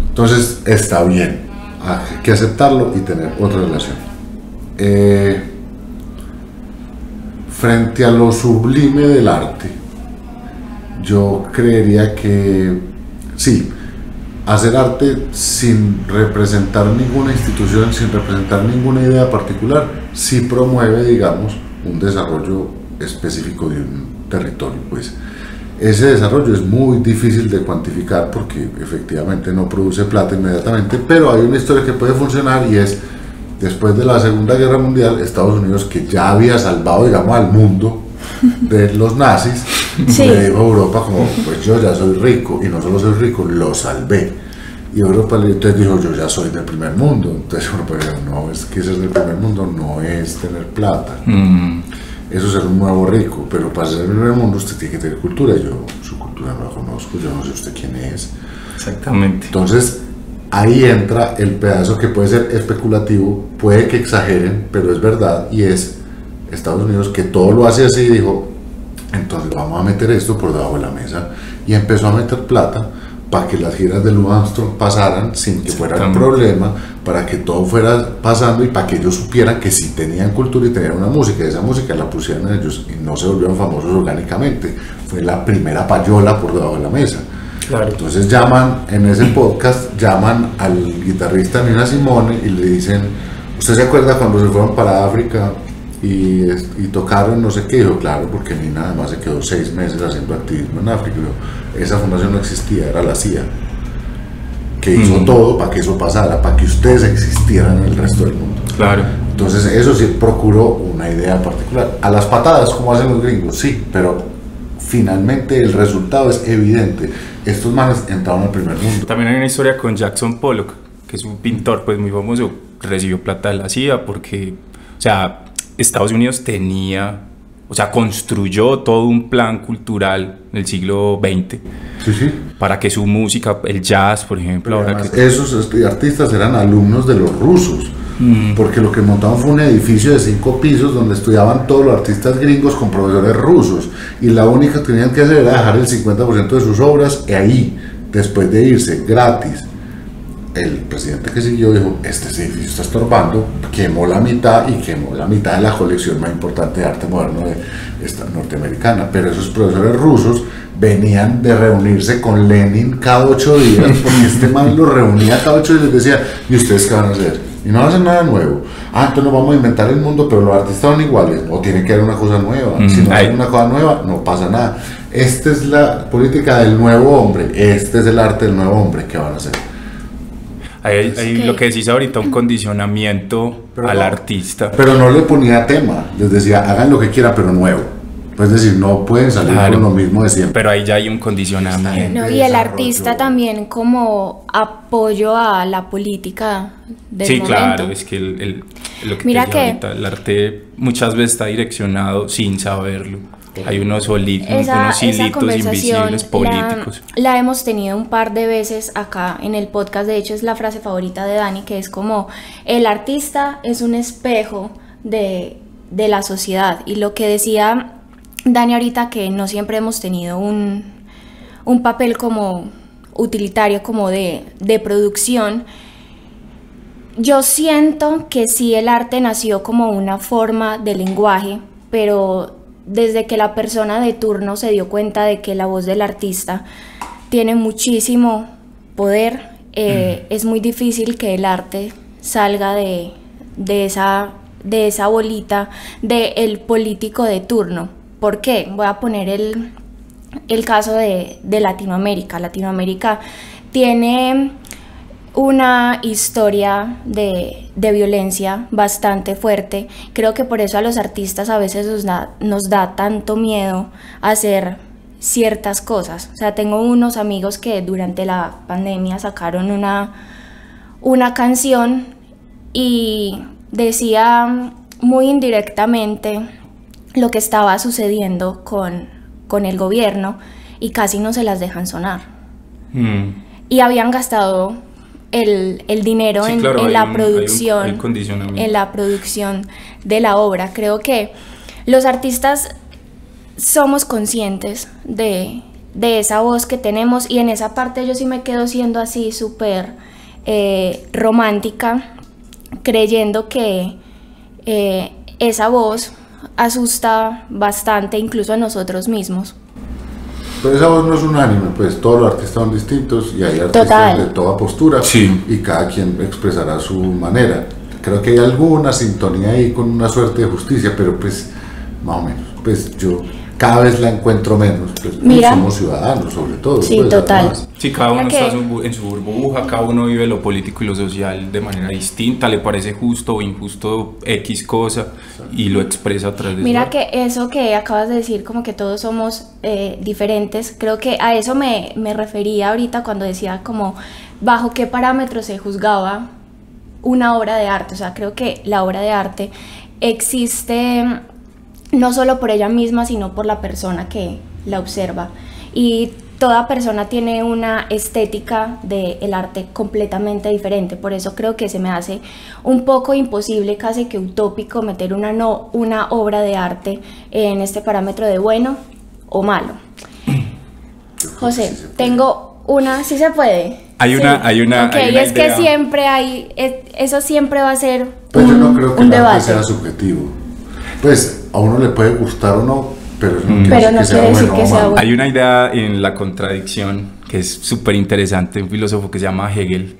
Entonces está bien, hay que aceptarlo y tener otra relación. Frente a lo sublime del arte, yo creería que sí, hacer arte sin representar ninguna institución, sin representar ninguna idea particular, sí promueve, digamos, un desarrollo específico de un territorio, pues. Ese desarrollo es muy difícil de cuantificar porque efectivamente no produce plata inmediatamente, pero hay una historia que puede funcionar, y es, después de la Segunda Guerra Mundial, Estados Unidos, que ya había salvado, digamos, al mundo de los nazis, le dijo a Europa como, pues yo ya soy rico, y no solo soy rico, lo salvé. Y Europa entonces dijo, yo ya soy del primer mundo. Entonces Europa dijo, no, es que ser del primer mundo no es tener plata. Eso es ser un nuevo rico, pero para ser el primer mundo usted tiene que tener cultura. Yo su cultura no la conozco, yo no sé usted quién es. Exactamente. Entonces ahí entra el pedazo que puede ser especulativo, puede que exageren, pero es verdad, y es Estados Unidos, que todo lo hace así, dijo, entonces vamos a meter esto por debajo de la mesa, y empezó a meter plata para que las giras de Louis Armstrong pasaran sin que fuera un problema, para que todo fuera pasando y para que ellos supieran que sí tenían cultura y tenían una música, y esa música la pusieron ellos y no se volvieron famosos orgánicamente, fue la primera payola por debajo de la mesa. Claro. Entonces llaman, en ese podcast, llaman al guitarrista Nina Simone y le dicen, ¿usted se acuerda cuando se fueron para África y tocaron no sé qué? Dijo, claro, porque Nina además se quedó 6 meses haciendo activismo en África. Esa fundación no existía, era la CIA, que hizo todo para que eso pasara, para que ustedes existieran en el resto del mundo. Claro. Entonces eso sí procuró una idea particular. A las patadas, como hacen los gringos, sí, pero finalmente el resultado es evidente. Estos manes entraron al primer mundo. También hay una historia con Jackson Pollock, que es un pintor pues muy famoso, recibió plata de la CIA porque, o sea, Estados Unidos tenía, o sea, construyó todo un plan cultural en el siglo XX. Sí. Para que su música, el jazz, por ejemplo, ahora además, que esos artistas eran alumnos de los rusos, porque lo que montaron fue un edificio de 5 pisos donde estudiaban todos los artistas gringos con profesores rusos, y la única que tenían que hacer era dejar el 50% de sus obras ahí, después de irse gratis. El presidente que siguió dijo, este edificio está estorbando, quemó la mitad, y quemó la mitad de la colección más importante de arte moderno de esta norteamericana. Pero esos profesores rusos venían de reunirse con Lenin cada 8 días, porque este man los reunía cada 8 días y les decía, ¿y ustedes qué van a hacer? Y no hacen nada nuevo. Entonces nos vamos a inventar el mundo, pero los artistas son iguales. No, tiene que haber una cosa nueva. Si no hay una cosa nueva, no pasa nada. Esta es la política del nuevo hombre, este es el arte del nuevo hombre. ¿Qué van a hacer? hay lo que decís ahorita, un condicionamiento al artista. Pero no le ponía tema, les decía, hagan lo que quieran, pero nuevo. Pues decir, no pueden salir Claro, con lo mismo de siempre. pero ahí ya hay un condicionamiento. No, y el artista también como apoyo a la política del Sí, momento. claro, es que lo que Mira te decía que- ahorita, el arte muchas veces está direccionado sin saberlo. Hay unos Esa hilitos conversación invisibles políticos. la hemos tenido un par de veces acá en el podcast. De hecho, es la frase favorita de Dani, que es como el artista es un espejo de la sociedad. Y lo que decía Dani ahorita, que no siempre hemos tenido un papel como utilitario, como de producción. Yo siento que sí, el arte nació como una forma de lenguaje, pero desde que la persona de turno se dio cuenta de que la voz del artista tiene muchísimo poder, es muy difícil que el arte salga de esa bolita del político de turno. ¿Por qué? Voy a poner el caso de Latinoamérica. Latinoamérica tiene una historia de violencia bastante fuerte. Creo que por eso a los artistas a veces nos da tanto miedo hacer ciertas cosas. O sea, tengo unos amigos que durante la pandemia sacaron una canción y decía muy indirectamente lo que estaba sucediendo con el gobierno y casi no se las dejan sonar. Y habían gastado el dinero Sí, en claro, la hay un producción, condicionamiento. en la producción de la obra. Creo que los artistas somos conscientes de esa voz que tenemos, y en esa parte yo sí me quedo siendo así súper romántica, creyendo que esa voz asusta bastante incluso a nosotros mismos. Pero esa voz no es unánime, pues todos los artistas son distintos y hay artistas Total. de toda postura, Sí. y cada quien expresará su manera. Creo que hay alguna sintonía ahí con una suerte de justicia, pero pues más o menos, pues yo cada vez la encuentro menos, pues Mira. somos ciudadanos sobre todo. Sí, pues, total. además. Sí, cada uno Mira está que- en su burbuja, cada uno vive lo político y lo social de manera distinta, le parece justo o injusto X cosa y lo expresa a través de Mira su que eso que acabas de decir, como que todos somos diferentes, creo que a eso me refería ahorita cuando decía como bajo qué parámetros se juzgaba una obra de arte. O sea, creo que la obra de arte existe no solo por ella misma, sino por la persona que la observa. Y toda persona tiene una estética del arte completamente diferente. Por eso creo que se me hace un poco imposible, casi que utópico, meter una obra de arte en este parámetro de bueno o malo. José, Sí se puede. tengo una, ¿sí se puede? Hay una Ok, hay y una es que idea. siempre hay, eso siempre va a ser Pues yo no creo que un el arte debate. sea subjetivo. Pues a uno le puede gustar o no, pero eso no quiere Pero decir no que sea quiere decir bueno que o sea malo. bueno. Hay una idea en la contradicción que es súper interesante, un filósofo que se llama Hegel,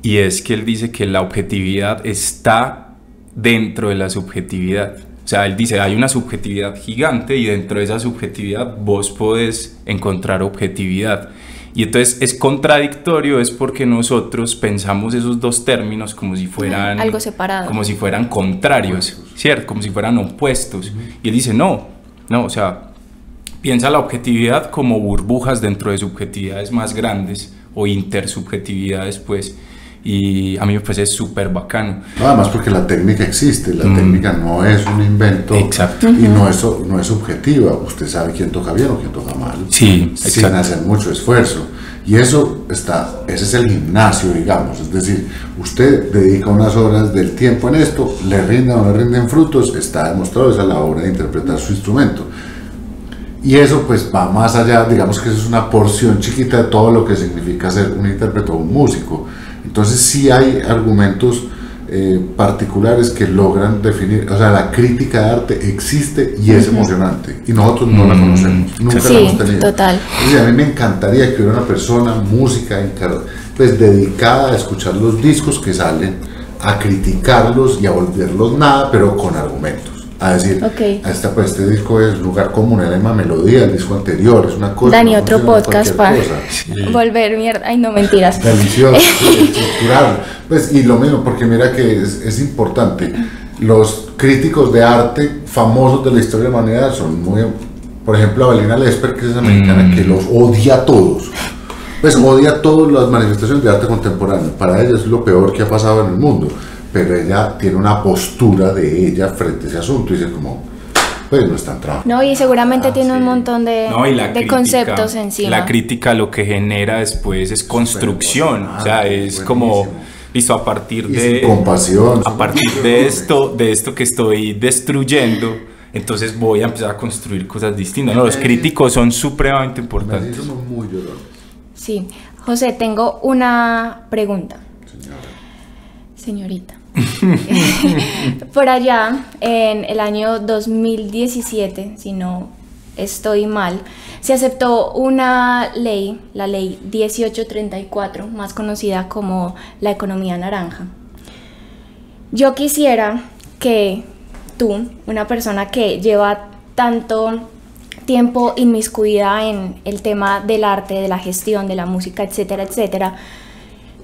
y es que él dice que la objetividad está dentro de la subjetividad. O sea, él dice, hay una subjetividad gigante y dentro de esa subjetividad vos podés encontrar objetividad. Y entonces es contradictorio, es porque nosotros pensamos esos dos términos como si fueran Algo separado. como si fueran contrarios, ¿cierto? Como si fueran opuestos. Y él dice, no, o sea, piensa la objetividad como burbujas dentro de subjetividades más grandes o intersubjetividades, pues. Y a mí me parece súper bacano. No, además porque la técnica existe, la técnica no es un invento. Exacto. Y no es subjetiva, usted sabe quién toca bien o quién toca mal, Sí, sin exacto. hacer mucho esfuerzo. Y eso ese es el gimnasio, digamos, es decir, usted dedica unas horas del tiempo en esto, le rinden o no le rinden frutos, está demostrado, esa es la hora de interpretar su instrumento. Y eso pues va más allá, digamos que eso es una porción chiquita de todo lo que significa ser un intérprete o un músico. Entonces sí hay argumentos particulares que logran definir, o sea, la crítica de arte existe y es emocionante, y nosotros no la conocemos, nunca Sí, la hemos tenido. total. Es decir, a mí me encantaría que hubiera una persona, música, pues dedicada a escuchar los discos que salen, a criticarlos y a volverlos nada, pero con argumentos. A decir, Ok. pues este disco es lugar común, es la misma melodía, el disco anterior es una cosa. Dani, no otro funciona podcast cualquier para cosa. volver mierda. Ay, no, mentiras. Delicioso, estructural. Pues, y lo mismo, porque mira que es importante. Los críticos de arte famosos de la historia de la humanidad son muy Por ejemplo, Avelina Lesper, que es americana, que los odia a todos. Pues odia todas las manifestaciones de arte contemporáneo. Para ella es lo peor que ha pasado en el mundo. Pero ella tiene una postura de ella frente a ese asunto y dice como, pues no están trabajando. No, y seguramente tiene un montón de conceptos encima. La crítica lo que genera después es construcción. O sea, es como, listo, a partir de... compasión. A partir de esto que estoy destruyendo, entonces voy a empezar a construir cosas distintas. No, los críticos son supremamente importantes. Somos muy llorones. Sí. José, tengo una pregunta. Señorita. Por allá, en el año 2017, si no estoy mal, se aceptó una ley, la ley 1834, más conocida como la economía naranja. Yo quisiera que tú, una persona que lleva tanto tiempo inmiscuida en el tema del arte, de la gestión, de la música, etcétera, etcétera,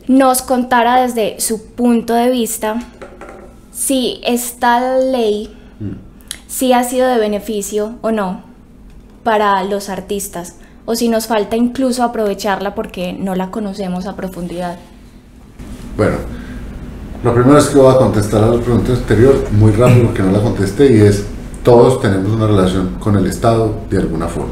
nos contara desde su punto de vista si esta ley sí ha sido de beneficio o no para los artistas, o si nos falta incluso aprovecharla porque no la conocemos a profundidad. Bueno, lo primero es que voy a contestar a la pregunta anterior muy rápido porque no la contesté, y es: todos tenemos una relación con el Estado de alguna forma.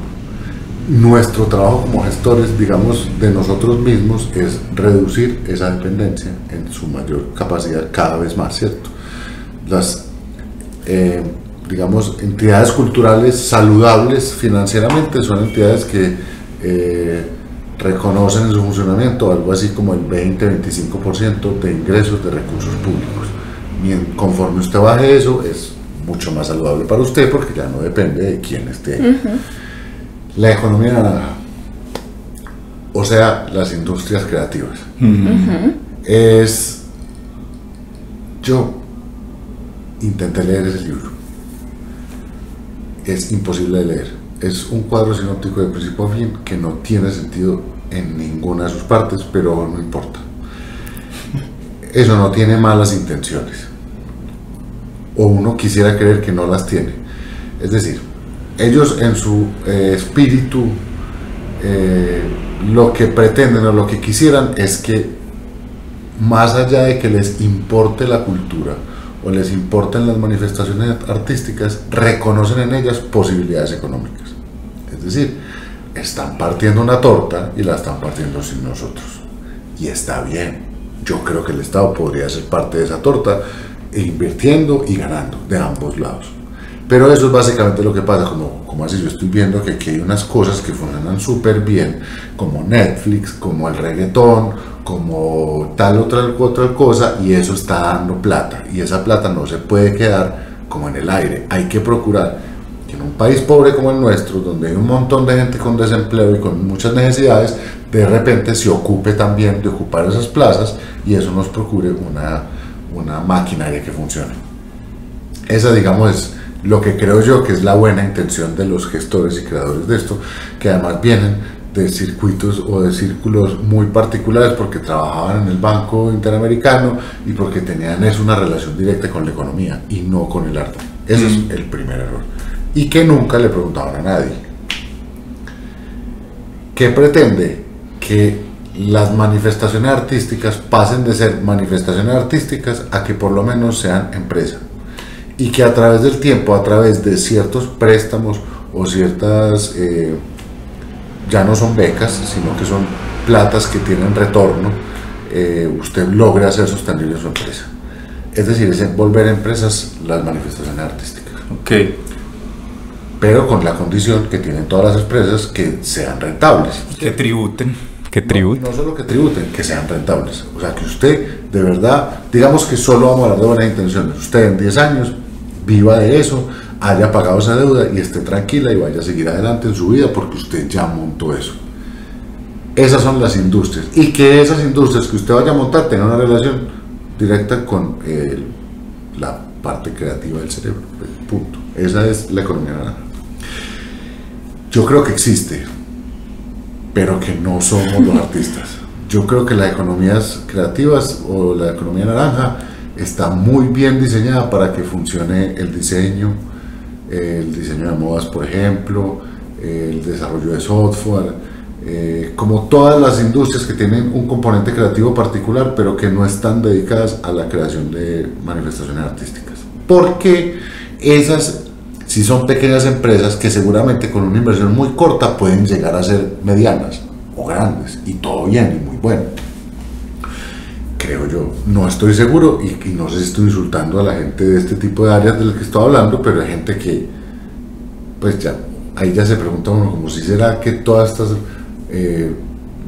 Nuestro trabajo como gestores, digamos, de nosotros mismos es reducir esa dependencia en su mayor capacidad cada vez más, ¿cierto? Las, digamos, entidades culturales saludables financieramente son entidades que reconocen en su funcionamiento algo así como el 20-25% de ingresos de recursos públicos. Conforme usted baje eso, es mucho más saludable para usted porque ya no depende de quién esté ahí. La economía naranja, o sea, las industrias creativas, es... Yo intenté leer ese libro, es imposible de leer, es un cuadro sinóptico de principio a fin que no tiene sentido en ninguna de sus partes, pero no importa. Eso no tiene malas intenciones, o uno quisiera creer que no las tiene. Es decir, ellos en su espíritu lo que pretenden o lo que quisieran es que, más allá de que les importe la cultura o les importen las manifestaciones artísticas, reconocen en ellas posibilidades económicas. Es decir, están partiendo una torta y la están partiendo sin nosotros, y está bien. Yo creo que el Estado podría ser parte de esa torta, invirtiendo y ganando de ambos lados. Pero eso es básicamente lo que pasa, como así yo estoy viendo que aquí hay unas cosas que funcionan súper bien, como Netflix, como el reggaetón, como tal otra cosa, y eso está dando plata, y esa plata no se puede quedar como en el aire. Hay que procurar que en un país pobre como el nuestro, donde hay un montón de gente con desempleo y con muchas necesidades, de repente se ocupe también de ocupar esas plazas, y eso nos procure una maquinaria que funcione. Esa, digamos, es lo que creo yo que es la buena intención de los gestores y creadores de esto, que además vienen de circuitos o de círculos muy particulares porque trabajaban en el Banco Interamericano y porque tenían una relación directa con la economía y no con el arte. Ese es el primer error. Y que nunca le preguntaban a nadie. ¿Qué pretende? Que las manifestaciones artísticas pasen de ser manifestaciones artísticas a que por lo menos sean empresa, y que a través del tiempo, a través de ciertos préstamos o ciertas, ya no son becas, sino que son platas que tienen retorno, usted logre hacer sostenible su empresa. Es decir, es volver empresas las manifestaciones artísticas. Okay. Pero con la condición que tienen todas las empresas, que sean rentables. Que tributen. No solo que tributen, que sean rentables. O sea, que usted de verdad, digamos que solo vamos a hablar de buenas intenciones, usted en 10 años viva de eso, haya pagado esa deuda y esté tranquila y vaya a seguir adelante en su vida porque usted ya montó eso. Esas son las industrias, y que esas industrias que usted vaya a montar tengan una relación directa con la parte creativa del cerebro. Punto. Esa es la economía naranja. Yo creo que existe, pero que no somos los artistas. Yo creo que las economías creativas o la economía naranja está muy bien diseñada para que funcione el diseño de modas, por ejemplo, el desarrollo de software, como todas las industrias que tienen un componente creativo particular, pero que no están dedicadas a la creación de manifestaciones artísticas. Porque esas sí son pequeñas empresas que seguramente con una inversión muy corta pueden llegar a ser medianas o grandes, y todo bien y muy bueno. Creo yo, no estoy seguro, y no sé si estoy insultando a la gente de este tipo de áreas del que estoy hablando, pero hay gente que, pues ya, ahí ya se pregunta uno, como si será que todas estas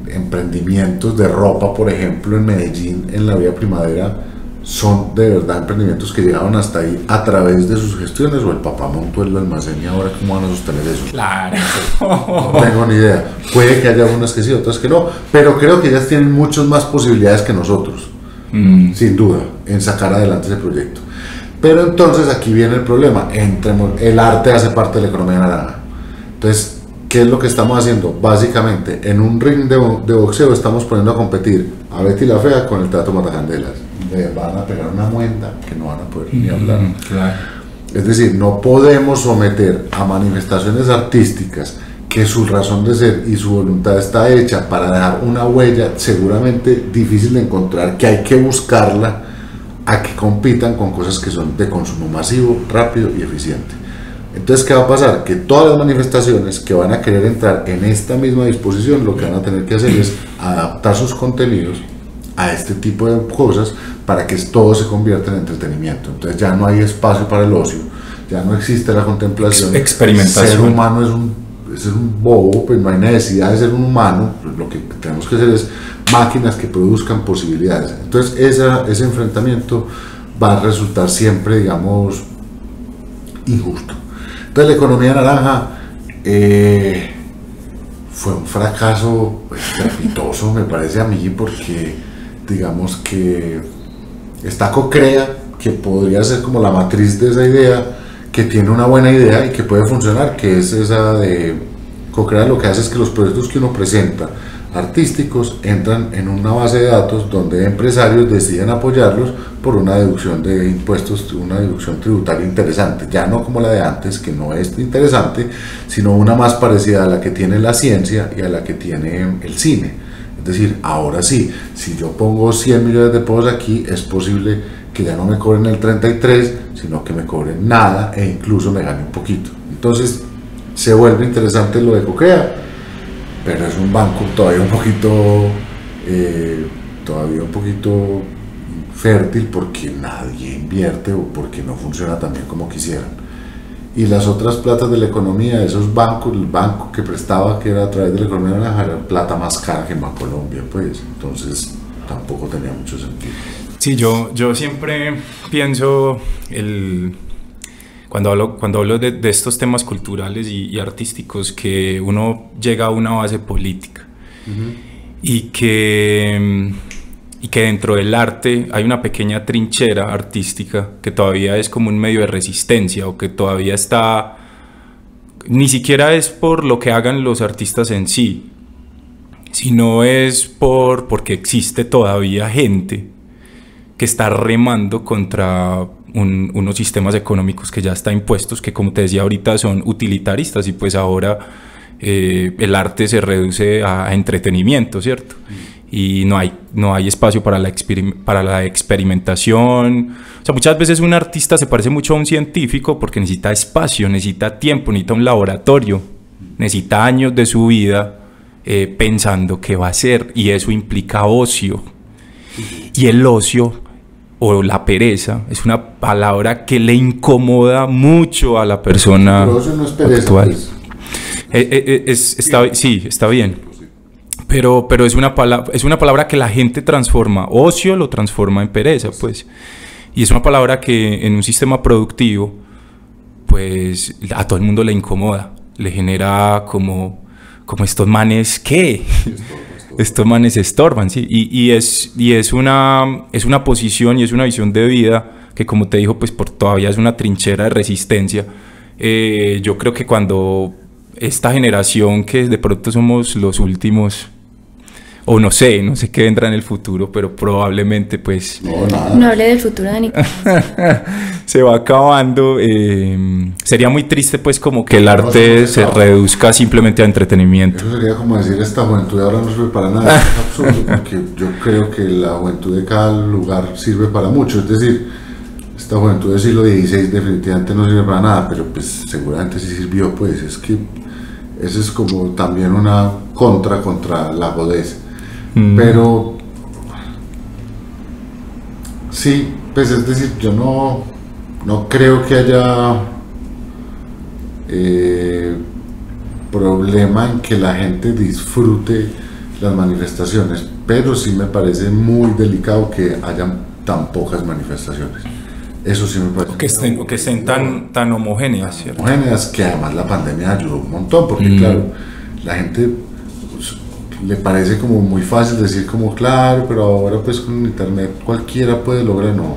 emprendimientos de ropa, por ejemplo, en Medellín, en la Vía Primavera, son de verdad emprendimientos que llegaron hasta ahí a través de sus gestiones, o el papá montó el almacén y ahora cómo van a sostener eso. Claro. No tengo ni idea. Puede que haya unas que sí, otras que no, pero creo que ellas tienen muchas más posibilidades que nosotros, sin duda, en sacar adelante ese proyecto. Pero entonces aquí viene el problema. El arte hace parte de la economía naranja. Entonces, ¿qué es lo que estamos haciendo? Básicamente, en un ring de boxeo estamos poniendo a competir a Betty la Fea con el Teatro Matacandelas. Le van a pegar una muenda que no van a poder ni hablar. Claro. Es decir, no podemos someter a manifestaciones artísticas que su razón de ser y su voluntad está hecha para dejar una huella seguramente difícil de encontrar, que hay que buscarla, a que compitan con cosas que son de consumo masivo, rápido y eficiente. Entonces, ¿qué va a pasar? Que todas las manifestaciones que van a querer entrar en esta misma disposición, lo que van a tener que hacer es adaptar sus contenidos a este tipo de cosas para que todo se convierta en entretenimiento. Entonces ya no hay espacio para el ocio, ya no existe la contemplación. Experimentación. El ser humano es un bobo, pues no hay necesidad de ser un humano, pues lo que tenemos que hacer es máquinas que produzcan posibilidades. Entonces ese enfrentamiento va a resultar siempre, digamos, injusto. Entonces la economía naranja fue un fracaso estrepitoso, me parece a mí, porque digamos que está Cocrea, que podría ser como la matriz de esa idea, que tiene una buena idea y que puede funcionar, que es esa de Cocrea. Lo que hace es que los proyectos que uno presenta artísticos entran en una base de datos donde empresarios deciden apoyarlos por una deducción de impuestos, una deducción tributaria interesante, ya no como la de antes, que no es interesante, sino una más parecida a la que tiene la ciencia y a la que tiene el cine. Es decir, ahora sí, si yo pongo 100 millones de pesos aquí, es posible que ya no me cobren el 33, sino que me cobren nada e incluso me gane un poquito. Entonces se vuelve interesante lo de Cocrea, pero es un banco todavía un poquito fértil, porque nadie invierte o porque no funciona tan bien como quisieran. Y las otras platas de la economía, esos bancos, el banco que prestaba, que era a través de la economía naranja, era plata más cara que en Bancolombia, pues, entonces tampoco tenía mucho sentido. Sí, yo siempre pienso, cuando hablo de estos temas culturales y artísticos, que uno llega a una base política, y que dentro del arte hay una pequeña trinchera artística que todavía es como un medio de resistencia, o que todavía está, ni siquiera es por lo que hagan los artistas en sí, sino es porque existe todavía gente que está remando contra unos sistemas económicos que ya están impuestos, que, como te decía ahorita, son utilitaristas, y pues ahora el arte se reduce a entretenimiento, ¿cierto? Y no hay espacio para la experimentación. O sea, muchas veces un artista se parece mucho a un científico porque necesita espacio, necesita tiempo, necesita un laboratorio, necesita años de su vida pensando qué va a hacer, y eso implica ocio. Y el ocio, o la pereza, es una palabra que le incomoda mucho a la persona. Pero eso no es pereza, actual. Pues. Está bien. Pero es una palabra que la gente transforma. Ocio lo transforma en pereza, pues. Y es una palabra que en un sistema productivo, pues a todo el mundo le incomoda. Le genera como estos manes, ¿qué? Estos manes estorban, sí. Y es una posición y es una visión de vida que, como te digo, pues todavía es una trinchera de resistencia. Yo creo que cuando esta generación, que de pronto somos los últimos, o no sé qué vendrá en el futuro, pero probablemente pues No, nada. No hable del futuro de Nicolás. se va acabando. Sería muy triste pues como que el arte se reduzca simplemente a entretenimiento. Eso sería como decir, esta juventud ahora no sirve para nada. Es absurdo, porque yo creo que la juventud de cada lugar sirve para mucho. Es decir, esta juventud del siglo XVI definitivamente no sirve para nada, pero pues seguramente sí sirvió. Pues es que eso es como también una contra la godez. Pero sí, pues es decir, yo no creo que haya problema en que la gente disfrute las manifestaciones, pero sí me parece muy delicado que hayan tan pocas manifestaciones. Eso sí me parece. O que estén tan homogéneas, ¿cierto? Homogéneas, que además la pandemia ayudó un montón, porque claro, la gente pues, le parece como muy fácil decir como claro, pero ahora pues con internet cualquiera puede lograr, no.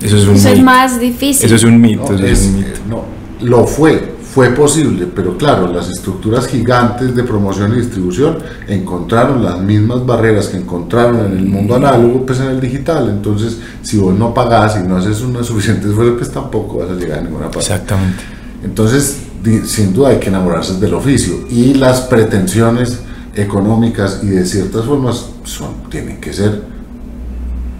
Eso es un Eso es mito. más difícil. Eso es un mito, No, eso es un mito. no, lo fue posible, pero claro, las estructuras gigantes de promoción y distribución encontraron las mismas barreras que encontraron en el mundo análogo, pues en el digital. Entonces, si vos no pagás y no haces una suficiente esfuerzo, pues tampoco vas a llegar a ninguna parte. Exactamente. Entonces, sin duda hay que enamorarse del oficio, y las pretensiones económicas y de ciertas formas tienen que ser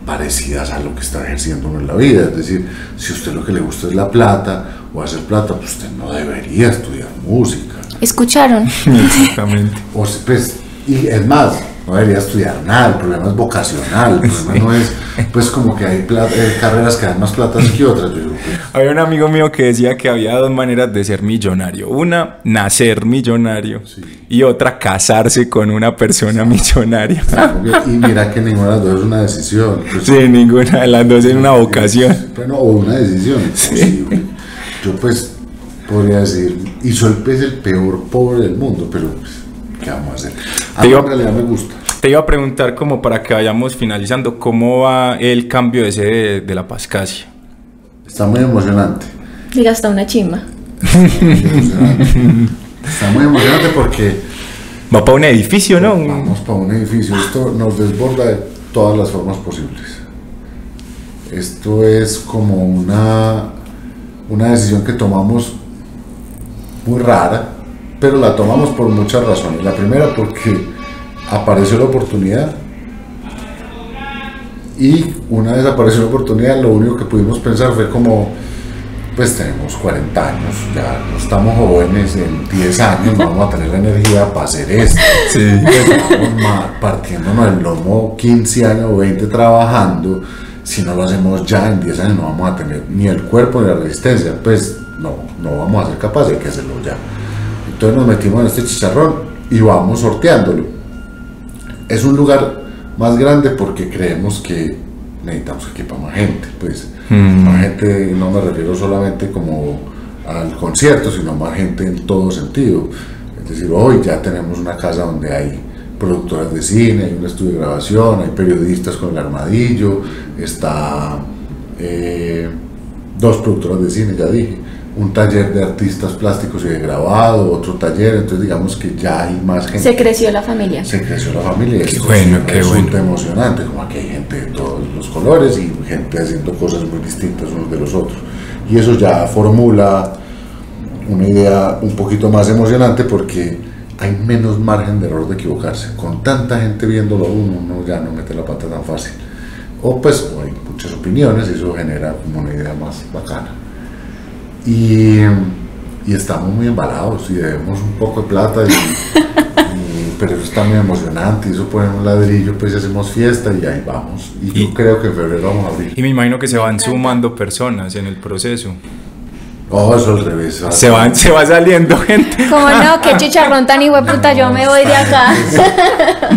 parecidas a lo que está ejerciendo uno en la vida. Es decir, si a usted lo que le gusta es la plata o hacer plata, pues usted no debería estudiar música. ¿Escucharon? Exactamente. O pues, y es más, no debería estudiar nada. El problema es vocacional. El problema no es pues como que hay carreras que dan más plata que otras. Yo digo, pues, Había un amigo mío que decía que había dos maneras de ser millonario. Una, nacer millonario. Sí. Y otra, casarse con una persona millonaria. y mira que ninguna de las dos es una decisión. Pues, Sí, ninguna de las dos es una vocación. Bueno, o una decisión, posible. Yo pues podría decir, y soy pues el peor pobre del mundo, pero pues, ¿qué vamos a hacer? A mí en realidad me gusta. Te iba a preguntar, como para que vayamos finalizando, ¿cómo va el cambio de sede de la Pascasia? Está muy emocionante. Diga hasta una chimba. Está muy emocionante porque Va para un edificio, ¿no? vamos para un edificio. Esto nos desborda de todas las formas posibles. Esto es como una decisión que tomamos muy rara, pero la tomamos por muchas razones. La primera, porque apareció la oportunidad, y una vez apareció la oportunidad, lo único que pudimos pensar fue como, pues tenemos 40 años, ya no estamos jóvenes, en 10 años no vamos a tener la energía para hacer esto. Sí. Estamos partiéndonos el lomo 15 años o 20 trabajando. Si no lo hacemos ya, en 10 años no vamos a tener ni el cuerpo ni la resistencia, pues no vamos a ser capaces, hay que hacerlo ya. Entonces nos metimos en este chicharrón y vamos sorteándolo. Es un lugar más grande porque creemos que necesitamos que quepa más gente, pues más gente, no me refiero solamente como al concierto, sino más gente en todo sentido. Es decir, hoy ya tenemos una casa donde hay productoras de cine, hay un estudio de grabación, hay periodistas con el Armadillo, está 2 productoras de cine, ya dije, un taller de artistas plásticos y de grabado, otro taller. Entonces digamos que ya hay más gente. Se creció la familia. Se creció la familia. Qué Esto bueno, sí qué resulta bueno. emocionante, como aquí hay gente de todos los colores y gente haciendo cosas muy distintas unos de los otros, y eso ya formula una idea un poquito más emocionante, porque hay menos margen de error de equivocarse. Con tanta gente viéndolo uno ya no mete la pata tan fácil, o pues hay muchas opiniones y eso genera como una idea más bacana, y estamos muy embalados y debemos un poco de plata pero eso está muy emocionante, y eso pone un ladrillo, pues hacemos fiesta y ahí vamos, y yo creo que en febrero vamos a abrir. Y me imagino que se van sumando personas en el proceso. Oh, eso al revés. Se va saliendo gente. ¿Cómo no? Qué chicharrón tan hijueputa, yo me voy de acá.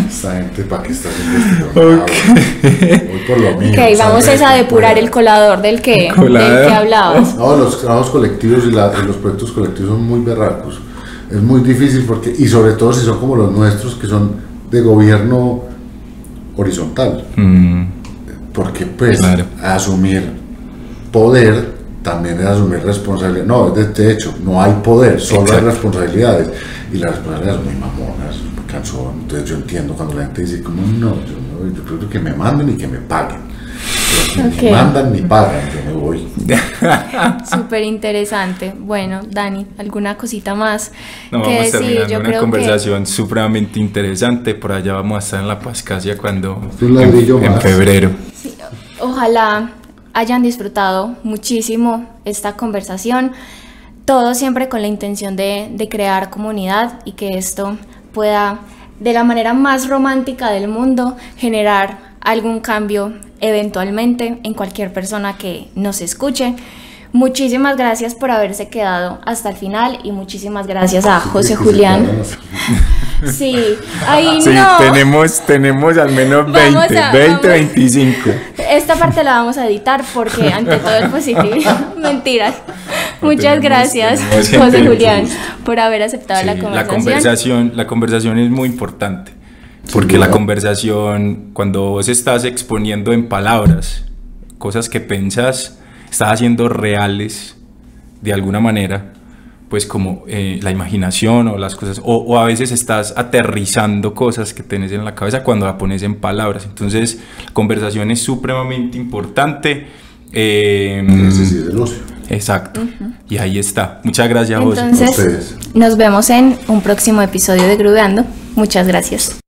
Esta gente, ¿para qué está haciendo esto? Voy por lo mío. Ok, vamos a depurar el colador del que hablabas. No, los trabajos colectivos y los proyectos colectivos son muy berracos. Es muy difícil porque, y sobre todo si son como los nuestros, que son de gobierno horizontal. Porque pues Claro. asumir poder también es asumir responsabilidad. No, de hecho, no hay poder, solo hay responsabilidades. Y las responsabilidades son muy mamonas, porque cansón. Entonces yo entiendo cuando la gente dice, como no, yo creo que me manden y que me paguen. Pero si me mandan ni pagan, yo me voy. Súper interesante. Bueno, Dani, ¿alguna cosita más que decir? Yo una conversación supremamente interesante. Por allá vamos a estar en la Pascasia cuando en febrero. Sí, ojalá hayan disfrutado muchísimo esta conversación. Todo siempre con la intención de crear comunidad y que esto pueda, de la manera más romántica del mundo, generar algún cambio eventualmente en cualquier persona que nos escuche. Muchísimas gracias por haberse quedado hasta el final y muchísimas gracias a José Julián. Sí, ahí sí, no. Tenemos al menos 25. Esta parte la vamos a editar porque ante todo el positivo. Mentiras. Muchas gracias, José Julián, por haber aceptado la conversación. La conversación es muy importante. Porque la conversación, cuando vos estás exponiendo en palabras cosas que pensás, estás haciendo reales de alguna manera, pues como la imaginación o las cosas, o a veces estás aterrizando cosas que tenés en la cabeza cuando la pones en palabras. Entonces, la conversación es supremamente importante. Ese sí es el ocio. Exacto. Y ahí está. Muchas gracias, José. Entonces, nos vemos en un próximo episodio de Grooveando. Muchas gracias.